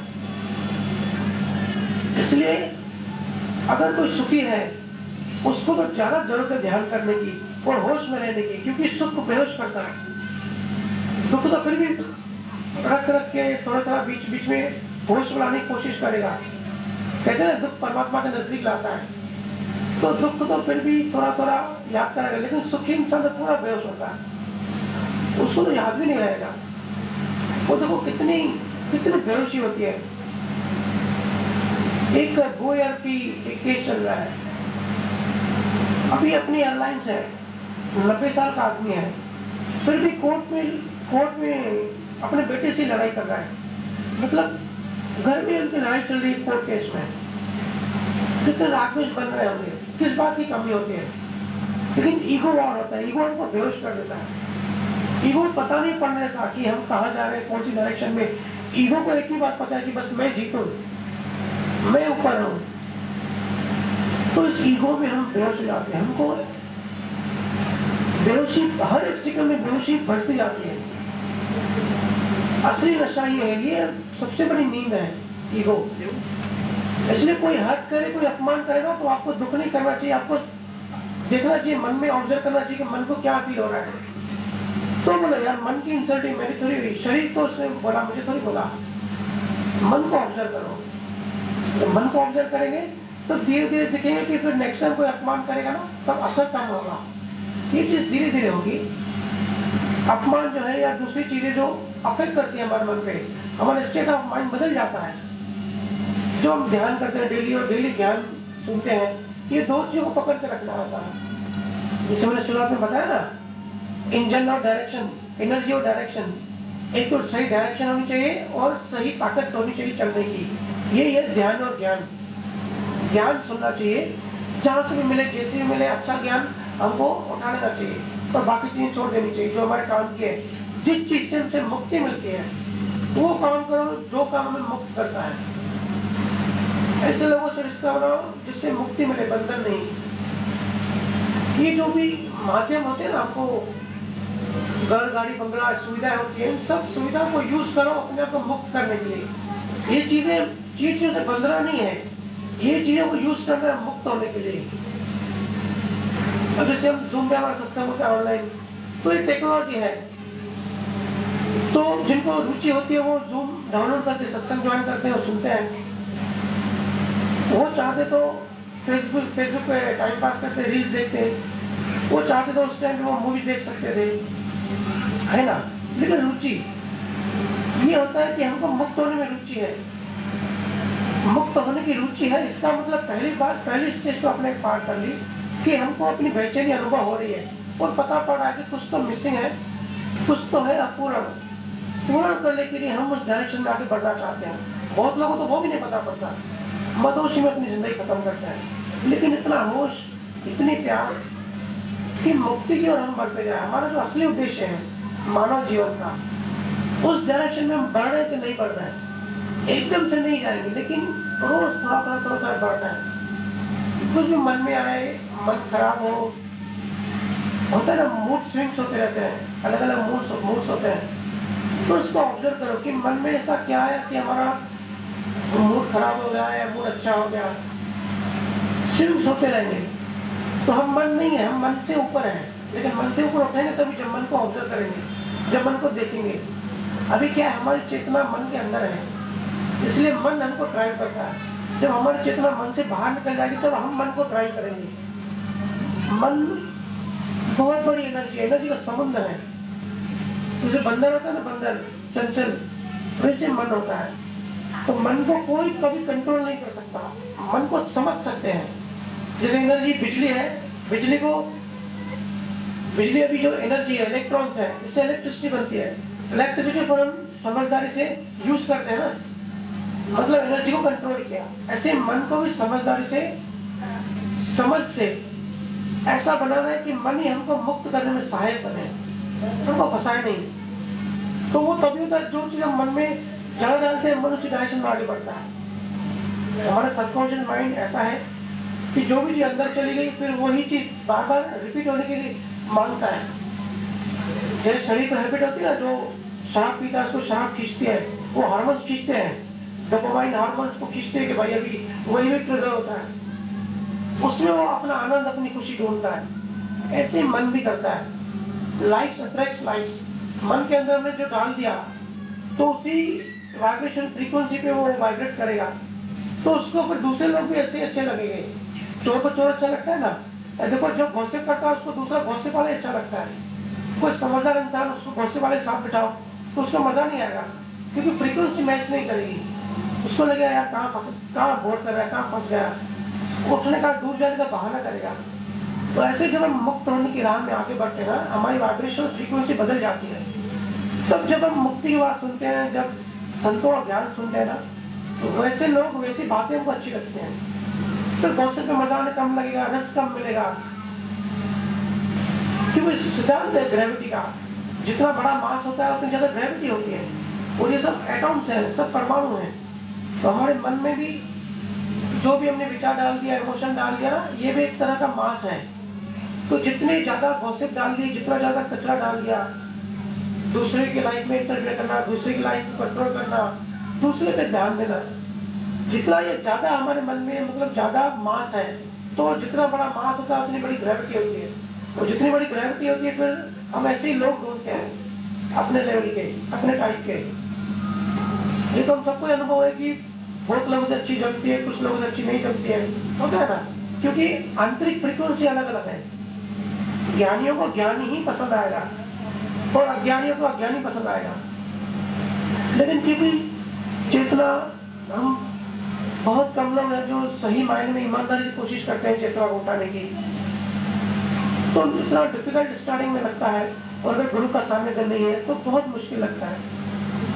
इसलिए अगर कोई सुखी है उसको तो ज्यादा जरूरत है ध्यान करने की और होश में रहने की, क्योंकि सुख को बेहोश करता है। दुख तो फिर भी रख रख के थोड़ा थोड़ा बीच बीच में होश में लाने की कोशिश करेगा। कहते हैं दुख परमात्मा के नजदीक लाता है, तो दुख तो फिर भी थोड़ा थोड़ा याद करेगा, लेकिन सुखी इंसान तो पूरा बेहोश होता है, उसको तो याद भी नहीं रहेगा। वो देखो कितनी कितनी बेहोशी होती है। एक गो एयर की एक केस चल रहा है, अभी अपनी एयरलाइंस है, 90 साल का आदमी है, फिर भी कोर्ट में अपने बेटे से लड़ाई कर रहा है। मतलब घर में उनकी लड़ाई चल रही है कोर्ट केस में। कितने राक्षस बन रहे होंगे, किस बात की कमी होती है, लेकिन ईगो वॉर होता है। ईगो उनको बेहोश कर देता है। ईगो पता नहीं पड़ने देता कि हम कहाँ जा रहे हैं, कौन सी डायरेक्शन में। ईगो को एक ही बात पता है कि बस मैं जीतूं, मैं ऊपर हूं। तो इस ईगो में हम बेहोश हो जाते हैं। हमको बेहोशी, हर एक सेकंड में बेहोशी बढ़ती जाती है। असली नशा ये है, ये सबसे बड़ी नींद है, ईगो। इसलिए कोई हर्ट करे, कोई अपमान करेगा तो आपको दुख नहीं करना चाहिए, आपको देखना चाहिए, मन में ऑब्जर्व करना चाहिए कि मन को क्या फील हो रहा है। तो बोला यार मन की इंसल्टिंग मेरी थोड़ी हुई, शरीर तो उसने बोला, मुझे थोड़ी बोला। मन को ऑब्जर्व करो। तो मन को ऑब्जर्व करेंगे तो धीरे धीरे दिखेंगे कि फिर नेक्स्ट टाइम कोई अपमान करेगा ना तब असर कम होगा। ये चीज धीरे धीरे होगी। अपमान जो है या दूसरी चीजें जो अफेक्ट करती है हमारे मन पे, हमारा स्टेट ऑफ माइंड बदल जाता है। जो हम ध्यान करते हैं डेली और डेली ज्ञान सुनते हैं, ये दो चीजों को पकड़ के रखना होता है। जैसे मैंने शुरुआत में बताया ना, इंजन और डायरेक्शन, एनर्जी और डायरेक्शन। एक तो सही डायरेक्शन होनी चाहिए और सही ताकत होनी चाहिए चलने की। ये है ध्यान और ज्ञान। ज्ञान सुनना चाहिए, जहां से भी मिले, जैसे भी मिले, अच्छा ज्ञान हमको उठा लेना चाहिए और बाकी चीजें छोड़ देनी चाहिए जो हमारे काम की है। जिस चीज से हमसे मुक्ति मिलती है वो काम करो, जो काम हमें मुक्त करता है। ऐसे लोगों से रिश्ता बनाओ जिससे मुक्ति मिले, बंधन नहीं। ये जो भी माध्यम होते हैं ना, आपको घर, गाड़ी, बंगला, सुविधाएं होती है, इन सब सुविधाओं को यूज करो अपने आप को मुक्त करने के लिए। ये चीजों से बंधना नहीं है, ये चीजों को यूज करना है मुक्त होने के लिए। अब जैसे हम जूम पे हमारा सत्संग होता है ऑनलाइन, तो ये टेक्नोलॉजी है। तो जिनको रुचि होती है वो जूम डाउनलोड करके सत्संग ज्वाइन करते हैं और सुनते हैं। वो चाहते तो फेसबुक पे टाइम पास करते, रील्स देखते। वो चाहते तो उस टाइम पे वो मूवी देख सकते थे, है ना। लेकिन रुचि ये होता है कि हमको मुक्त होने में रुचि है, मुक्त होने की रुचि है। इसका मतलब पहली स्टेज तो अपने पार कर ली कि हमको अपनी बेचैनी अनुभव हो रही है और पता पड़ रहा है कि कुछ तो मिसिंग है, कुछ तो है अपूर्ण। पूर्ण करने के लिए हम उस डायरेक्शन में आगे बढ़ना चाहते हैं। बहुत लोगों को वो भी नहीं पता पड़ता, मदोशी में अपनी जिंदगी खत्म करते हैं। लेकिन इतना होश, इतनी प्यार कि मुक्ति की ओर हम बढ़ते जाए। हमारा जो असली उद्देश्य है मानव जीवन का, उस डायरेक्शन में हम बढ़ रहे हैं कि नहीं बढ़ रहे हैं। एकदम से नहीं जाएंगे, लेकिन रोज थोड़ा बढ़ना है। कुछ भी मन में आए, मन खराब होता है ना, मूड स्विंग्स होते रहते हैं, अलग अलग मूड्स होते हैं। तो इसको ऑब्जर्व करो कि मन में ऐसा क्या है कि हमारा मूड खराब हो गया या मूड अच्छा हो गया। स्विंग्स होते रहेंगे तो हम मन नहीं है, हम मन से ऊपर हैं। लेकिन मन से ऊपर उठेंगे तभी जब मन को ऑब्जर्व करेंगे, जब मन को देखेंगे। अभी क्या है, हमारी चेतना मन के अंदर है, इसलिए मन हमको ड्राइव करता है। जब हमारी चेतना मन से बाहर निकल जाएगी तब हम मन को ड्राइव करेंगे। मन बहुत बड़ी एनर्जी का समुद्र है। जैसे बंदर होता है ना, बंदर चंचल, वैसे मन होता है। तो मन को कोई कभी कंट्रोल नहीं कर सकता, मन को समझ सकते हैं। जैसे एनर्जी बिजली है, बिजली अभी जो एनर्जी है, इलेक्ट्रॉन्स है, इससे इलेक्ट्रिसिटी बनती है। इलेक्ट्रिसिटी को हम समझदारी से यूज करते हैं ना, मतलब एनर्जी को कंट्रोल किया। ऐसे मन को भी समझदारी से, समझ से ऐसा बनाना है कि मन ही हमको मुक्त करने में सहायक बने, हमको फंसाए नहीं। तो वो तभी होता है जो चीज हम मन में ज्यादा डालते हैं मन उसी डायरेक्शन में आगे बढ़ता है। हमारा सबकॉन्शियस माइंड ऐसा है कि जो भी चीज अंदर चली गई फिर वही चीज बार बार रिपीट होने के लिए मांगता है। जैसे शरीर को हैबिट होती है ना, जो शराब पीता है उसको शराब खींचती है, वो हार्मोन्स खींचते हैं, डोपामाइन हार्मोन्स को खींचते हैं कि भाई अभी वही भी ट्रिगर होता है, उसमें वो अपना आनंद अपनी खुशी ढूंढता है। ऐसे मन भी करता है, लाइक्स अट्रैक्ट लाइक्स। मन के अंदर हमने जो डाल दिया तो उसी वाइब्रेशन फ्रीक्वेंसी पे वो वाइब्रेट करेगा, तो उसको फिर दूसरे लोग भी ऐसे अच्छे लगेंगे। चोर को चोर अच्छा लगता है ना, देखो जो गॉसिप करता है उसको दूसरा गॉसिप वाले अच्छा लगता है। कोई समझदार इंसान उसको गॉसिप वाले साथ बिठाओ तो उसको मजा नहीं आएगा, क्योंकि फ्रीक्वेंसी मैच नहीं करेगी। उसको लगेगा यार कहाँ बोर कर रहा है, कहाँ फंस गया, उठने का दूर जाने का बहाना करेगा। तो ऐसे जब हम मुक्त होने की राह में आगे बढ़ते हैं ना, हमारी वाइब्रेशन फ्रीक्वेंसी बदल जाती है। तब जब हम मुक्ति की बात सुनते हैं, जब संतों और ज्ञान सुनते हैं ना, तो वैसे लोग वैसी बातें हमको अच्छी लगती हैं। तो गॉसिप में मजा आने कम लगेगा, रस कम मिलेगा, क्योंकि सिद्धांत है ग्रेविटी का, जितना बड़ा मास होता है उतनी ज्यादा ग्रेविटी होती है। और ये सब एटॉम्स हैं, सब परमाणु हैं। तो हमारे मन में भी जो भी हमने विचार डाल दिया, इमोशन डाल दिया ना, ये भी एक तरह का मास है। तो जितने ज्यादा गॉसिप डाल दिए, जितना ज्यादा कचरा डाल दिया, दूसरे की लाइफ में इंटरफेयर करना, दूसरे की लाइफ को कंट्रोल करना, दूसरे पे ध्यान देना, जितना ये ज्यादा हमारे मन में मतलब ज्यादा मास है, तो जितना बड़ा मास होता है उतनी बड़ी ग्रेविटी होती है। और जितनी बड़ी ग्रेविटी होती है फिर हम ऐसे ही लोग ढूंढते हैं अपने लेवल के, अपने टाइप के। ये तो हम सबको अनुभव है कि बहुत लोगों से अच्छी जमती है, कुछ लोगों से अच्छी नहीं जमती है, होता है ना, क्योंकि आंतरिक फ्रीक्वेंसी अलग अलग है। ज्ञानियों को ज्ञानी ही पसंद आएगा और अज्ञानियों को अज्ञानी पसंद आएगा। लेकिन क्योंकि चेतना, हम बहुत कम लोग हैं जो सही मायने में ईमानदारी से कोशिश करते हैं चेतना को उठाने की, तो इतना डिफिकल्ट स्टार्टिंग में लगता है। और अगर गुरु का सानिध्य नहीं है तो बहुत मुश्किल लगता है।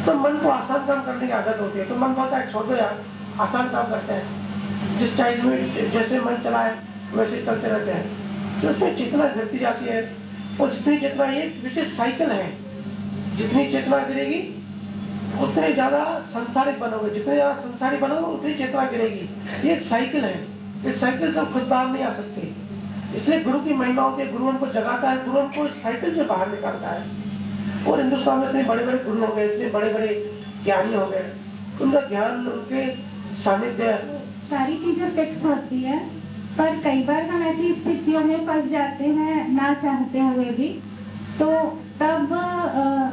तो मन को आसान काम करने की आदत होती है, तो मन बोलता है छोड़ दो यार, आसान काम करते हैं, जिस टाइम में जैसे मन चला है वैसे चलते रहते हैं। तो उसमें चेतना गिरती जाती है, और जितनी चेतना, ये विशेष साइकिल है, जितनी चेतना गिरेगी उतने ज्यादा संसारिक बनोगे, जितने ज्यादा संसारिक बनोगे उतनी चेतना गिरेगी। ये एक साइकिल है, इस साइकिल से खुद बाहर नहीं आ सकती। इसलिए गुरु की महिमा होती है, गुरु हमको जगाता है, गुरु हमको इस साइकिल से बाहर निकालता है। और हिंदुस्तान में इतने बड़े बड़े गुरु हो गए, इतने बड़े बड़े ज्ञानी हो गए, उनका ज्ञान, उनके सानिध्य, सारी चीजें फिक्स होती है, पर कई बार हम ऐसी स्थितियों में फंस जाते हैं ना चाहते हुए भी। तो तब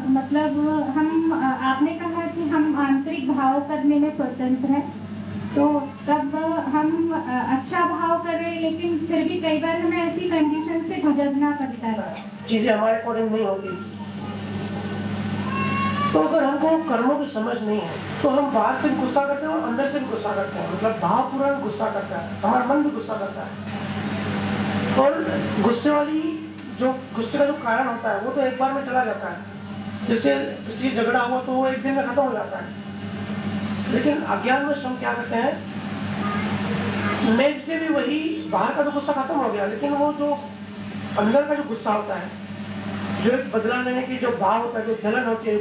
मतलब हम आपने कहा कि हम आंतरिक भाव करने में स्वतंत्र हैं, तो तब हम अच्छा भाव करें, लेकिन फिर भी कई बार हमें ऐसी कंडीशन से गुजरना पड़ता है, चीजें हमारे अकॉर्डिंग नहीं होती। तो अगर हमको कर्मों की समझ नहीं है तो हम बाहर से भी गुस्सा करते हैं और अंदर से भी गुस्सा करते हैं, मतलब भाव पूरा गुस्सा करता है, हमारा मन भी गुस्सा करता है। और गुस्से का जो कारण होता है वो तो एक बार में चला जाता है। जैसे किसी झगड़ा हुआ तो वो एक दिन में खत्म हो जाता है। लेकिन अज्ञान में हम क्या करते हैं, नेक्स्ट डे भी वही बाहर का तो गुस्सा खत्म हो गया, लेकिन वो जो अंदर का जो गुस्सा होता है, जो एक बदला लेने की जो भाव होता है, जो जलन होती है,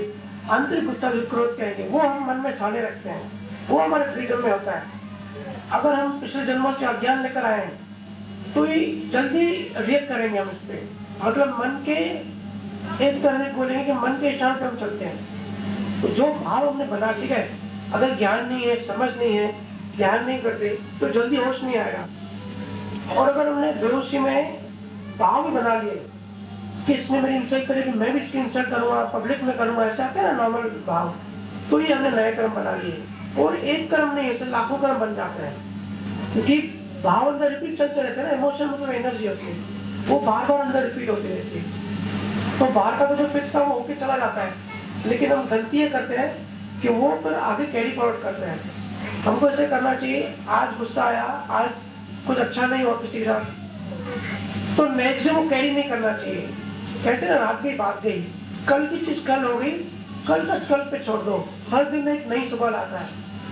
आंतरिक गुस्सा, क्रोध कहेंगे, वो हम मन में साले रखते हैं, वो हमारे फ्रीडम में होता है। अगर हम पिछले जन्मों से अज्ञान लेकर आए तो ये जल्दी रिएक्ट करेंगे हम इस पे, मतलब मन के एक तरह से बोलेंगे कि मन के इशारे पे हम चलते हैं। तो जो भाव हमने बना, ठीक है, अगर ज्ञान नहीं है, समझ नहीं है, ध्यान नहीं करते तो जल्दी होश नहीं आएगा। और अगर हमने बेहोशी में भाव भी बना लिए कि इसने मेरी इंसल्ट करेगी, मैं भी इसकी इंसल्ट करूंगा, पब्लिक में करूंगा, ऐसे आते हैं ना नॉर्मल भाव, तो ये हमने नए कर्म बना लिए। और एक कर्म नहीं, ऐसे लाखों कर्म बन जाते हैं, क्योंकि भाव अंदर रिपीट चलते रहते हैं ना। इमोशन मतलब एनर्जी होती है, वो बार बार अंदर रिपीट होती रहती है। तो बाहर का तो जो फिक्स था वो होके चला जाता है, लेकिन हम गलती ये करते हैं कि वो फिर आगे कैरी फॉरवर्ड करते हैं। हमको ऐसे करना चाहिए, आज गुस्सा आया, आज कुछ अच्छा नहीं हुआ किसी के साथ, तो नेक्स्ट डे वो कैरी नहीं करना चाहिए। कहते हैं रात की बात गई, कल की चीज कल हो गई, कल का कल पे छोड़ दो। हर दिन एक नई सुबह लाता है,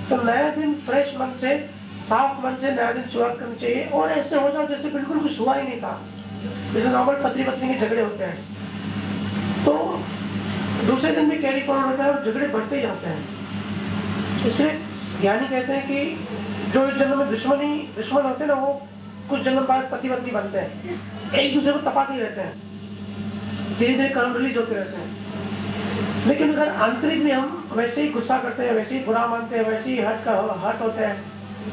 तो नया दिन फ्रेश मन से, साफ मन से नया दिन शुरुआत करनी चाहिए। और ऐसे हो जाओ जैसे बिल्कुल कुछ हुआ ही नहीं था, जैसे नॉर्मल पत्नी पत्नी के झगड़े होते हैं, तो दूसरे दिन भी कैरी फॉरवर्ड होता है और झगड़े बढ़ते ही जाते हैं। इसलिए ज्ञानी कहते हैं कि जो इस जन्म में दुश्मन होते हैं ना, वो कुछ जन्म बाद पति पत्नी बनते हैं, एक दूसरे को तपाते रहते हैं, धीरे धीरे कर्म रिलीज होते रहते हैं। लेकिन अगर आंतरिक में हम वैसे ही गुस्सा करते हैं, वैसे ही बुरा मानते हैं, वैसे ही हर्ट होते हैं,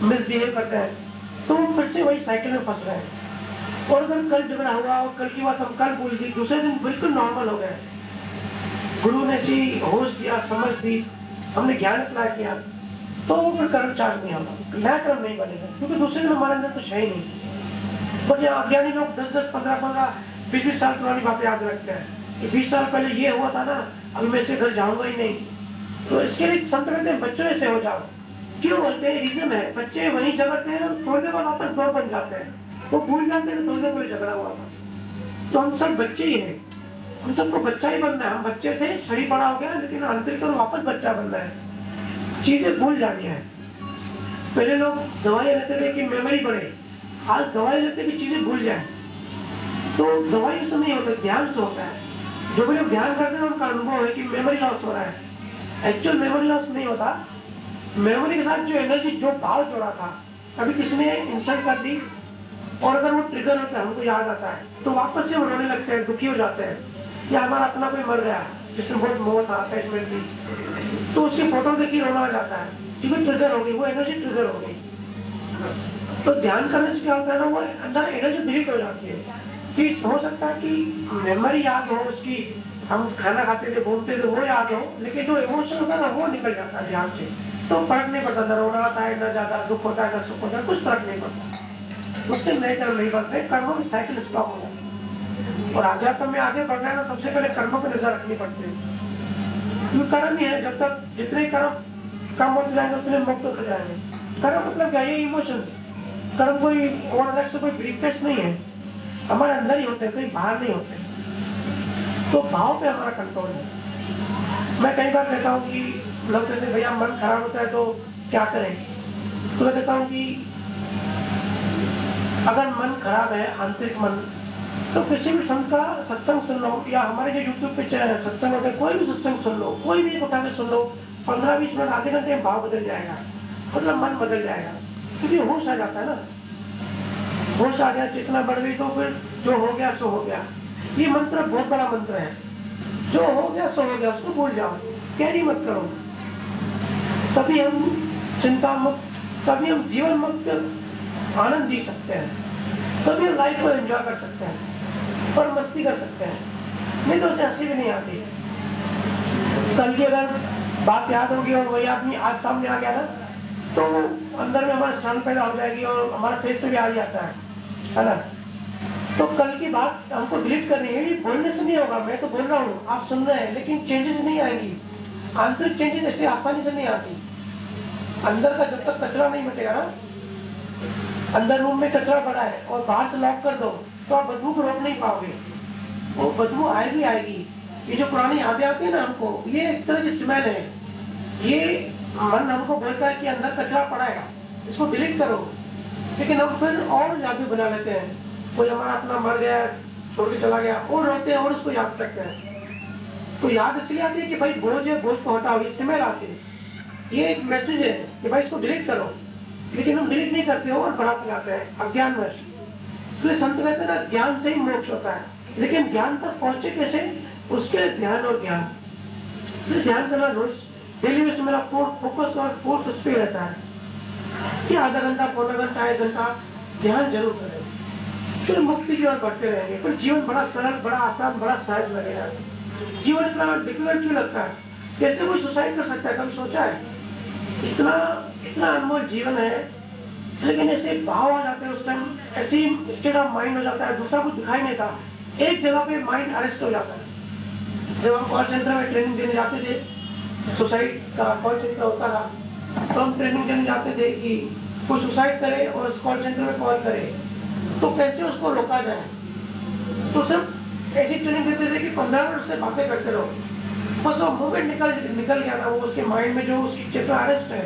मिसबिहेव करते हैं, तो हम फिर से वही साइकिल में फंस रहे हैं। और अगर कल झगड़ा हुआ और कल की बात हम कल भूल दी, दूसरे दिन बिल्कुल नॉर्मल हो गए, गुरु ने सी होश दिया, समझ दी, हमने ज्ञान अप्लाई किया, तो वो फिर कर्म चार्ज नहीं होगा, नया कर्म नहीं बनेगा, क्योंकि दूसरे दिन हमारे अंदर कुछ है ही नहीं। और यहाँ अज्ञानी लोग 10-10, 15-15, 20-20 साल पुरानी बातें याद रखते हैं कि 20 साल पहले ये हुआ था ना, अभी मैं से घर जाऊंगा ही नहीं। तो इसके लिए संत कहते हैं बच्चों ऐसे हो जाओ। क्यों बोलते हैं? रीजन है, बच्चे वहीं जगते हैं और थोड़ी देर बाद वापस दौड़ बन जाते हैं, वो भूल जाते हैं थोड़ी देर कोई झगड़ा हुआ था। तो हम सब बच्चे ही हैं, हम सबको बच्चा ही बनना है। हम बच्चे थे, शरीर बड़ा हो गया, लेकिन आंतरिक तो वापस बच्चा बनना है, चीजें भूल जानी है। पहले लोग दवाई लेते थे कि मेमोरी बढ़े, आज दवाई लेते कि चीजें भूल जाए। तो दवाई से नहीं होता, ध्यान से होता है। जो भी लोग ध्यान करते हैं उनका अनुभव है कि मेमोरी लॉस हो रहा है। एक्चुअल मेमोरी लॉस नहीं होता, मेमोरी के साथ जो एनर्जी, जो भाव जोड़ा था, अभी किसी ने इंसल्ट कर दी और अगर वो ट्रिगर होता है, हमको याद आता है, तो वापस से रोने लगते हैं, दुखी हो जाते हैं। या हमारा अपना कोई मर गया जिसमें बहुत मोह था, अटैचमेंट थी, तो उसकी फोटो देखी रोना आ जाता है, क्योंकि ट्रिगर हो गई, वो एनर्जी ट्रिगर हो गई। तो ध्यान करने से क्या होता है ना, वो अंदर एनर्जी डिलीट हो जाती है। कि हो सकता है कि मेमोरी याद हो उसकी, हम खाना खाते थे, घूमते थे, वो याद हो, लेकिन जो इमोशन होता है ना, वो निकल जाता है ध्यान से। तो फर्क नहीं पड़ता, न रोना आता है, न ज्यादा दुख होता है, न सुख होता है, कुछ फर्क नहीं पड़ता। उससे नए कर्म नहीं बनते, कर्मों की साइकिल स्टॉप हो जाती है। और आध्यात्म में आगे बढ़ना है ना, सबसे पहले कर्मों पर नजर रखनी पड़ती है। क्योंकि कर्म ही है, जब तक जितने कर्म कम होते जाएंगे उतने मुक्त होते जाएंगे। कर्म मतलब क्या? ये इमोशंस। कर्म कोई और अलग से कोई ब्रीफकेस नहीं है, हमारे अंदर ही होते हैं, कहीं बाहर नहीं होते। तो भाव पे हमारा कंट्रोल है। मैं कई बार कहता हूँ कि लोग कहते हैं भैया मन खराब होता है तो क्या करें? तो मैं कहता हूँ कि अगर मन खराब है, आंतरिक मन, तो किसी भी संत का सत्संग सुन लो, या हमारे जो यूट्यूब पे चैनल सत्संग होते हैं, कोई भी सत्संग सुन लो, कोई भी एक उठा के सुन लो, 15-20 मिनट, आधे घंटे में भाव बदल जाएगा, मतलब मन बदल जाएगा। क्योंकि होश आ जाता है ना, होश आ गया, चेतना बढ़ गई, तो फिर जो हो गया सो हो गया। ये मंत्र बहुत बड़ा मंत्र है, जो हो गया सो हो गया, उसको भूल जाओ, कैरी मत करो। तभी हम चिंता मुक्त, तभी हम जीवन मुक्त आनंद जी सकते हैं, तभी हम लाइफ को एंजॉय कर सकते हैं और मस्ती कर सकते हैं। नहीं तो उसे हंसी भी नहीं आती। कल की अगर बात याद होगी और वही आदमी आज सामने आ गया ना, तो अंदर में हमारा शर्म पैदा हो जाएगी और हमारा फेस पे भी आ जाता है ना। तो कल की बात हमको डिलीट करनी है। ये बोलने से नहीं होगा, मैं तो बोल रहा हूँ, आप सुन रहे हैं, लेकिन चेंजेस नहीं आएंगी। आंतरिक चेंजेस ऐसे आसानी से नहीं आती। अंदर का जब तक कचरा नहीं मिटेगा ना, अंदर रूम में कचरा पड़ा है और बाहर से लॉक कर दो, तो आप बदबू को रोक नहीं पाओगे, वो बदबू आएगी आएगी। ये जो पुरानी यादें आती है ना हमको, ये एक तरह की स्मेल है। ये मन हमको बोलता है कि अंदर कचरा पड़ा है, इसको डिलीट करो, लेकिन हम फिर और यादें बना लेते हैं। कोई हमारा अपना मर गया, छोड़ के चला गया, और रोते हैं और उसको याद करते हैं। तो याद इसलिए आती है कि भाई बोझ है, बोझ को हटाओ, ये स्मेल आती है, ये एक मैसेज है कि भाई इसको डिलीट करो। लेकिन हम डिलीट नहीं करते हो और बढ़ाते जाते हैं अज्ञानवश। इसलिए संत कहते हैं ना, ज्ञान से ही मोक्ष होता है, लेकिन ज्ञान तक पहुंचे कैसे? उसके ध्यान और ज्ञान। इसलिए ध्यान करना रोज डेली में से मेरा फोकस और फोर्स उस पर रहता है कि आधा घंटा, पौना घंटा, 1 घंटा ध्यान जरूर करें, फिर मुक्ति की ओर बढ़ते रहेंगे। फिर जीवन बड़ा सरल, बड़ा आसान, बड़ा सहज लगेगा। जीवन इतना डिफिकल्ट क्यों लगता है? कैसे कोई सुसाइड कर सकता है? कभी सोचा है? इतना इतना अनमोल जीवन है, लेकिन ऐसे भाव आ जाते हैं उस टाइम, ऐसे ही स्टेट ऑफ माइंड हो जाता है, दूसरा कुछ दिखाई नहीं था, एक जगह पे माइंड अरेस्ट हो जाता है। जब हम कॉल सेंटर में ट्रेनिंग देने जाते थे, सुसाइड का कॉल सेंटर होता था, तो हम ट्रेनिंग देने जाते थे कि कोई सुसाइड करे और उस कॉल सेंटर में कॉल करे, तो कैसे उसको रोका जाए। तो सिर्फ ऐसी ट्रेनिंग देते थे कि 15 मिनट से बातें करते रहो, बस वो मूवमेंट निकल गया ना, वो उसके माइंड में जो उसकी चेतना अरेस्ट है,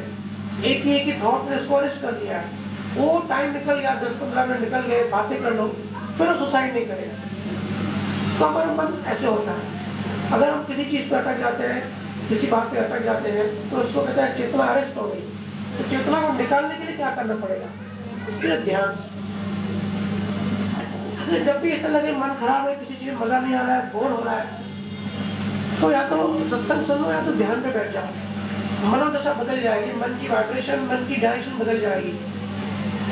एक ही थॉट ने उसको अरेस्ट कर दिया है, वो टाइम निकल गया, 10-15 मिनट निकल गए, बातें कर लो, फिर वो सुसाइड नहीं करेगा। तो हमारा मन ऐसे होता है। अगर हम किसी चीज पे अटक जाते हैं, किसी बात पे अटक जाते हैं तो उसको कहते हैं चेतना अरेस्ट हो गई। तो चेतना को निकालने के लिए क्या करना पड़ेगा? उसके लिए ध्यान। इसलिए जब भी ऐसा लगे मन खराब है, किसी चीज में मजा नहीं आ रहा है, बोर हो रहा है, तो या तो सत्संग सुनो या तो ध्यान पे बैठ जाओ। मनोदशा बदल जाएगी, मन की वाइब्रेशन, मन की डायरेक्शन बदल जाएगी।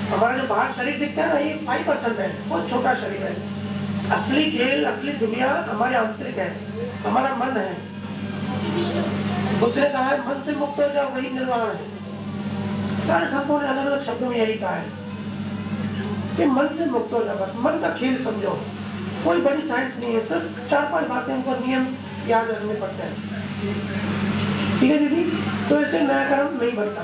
हमारा जो बाहर शरीर दिखता है ना, ये 5% है, बहुत छोटा शरीर है। असली खेल, असली दुनिया हमारे आंतरिक है, हमारा मन है। बुद्ध ने कहा है मन से मुक्त हो जाओ, वही निर्वाण है। सारे संतों ने अलग अलग शब्दों में यही कहा है कि मन से मुक्त हो जाओ, बस मन का खेल समझो। कोई बड़ी साइंस नहीं है, सिर्फ 4-5 बातें उनको नियम याद रखने पड़ते हैं। ठीक है दीदी, तो ऐसे नया कर्म नहीं बनता।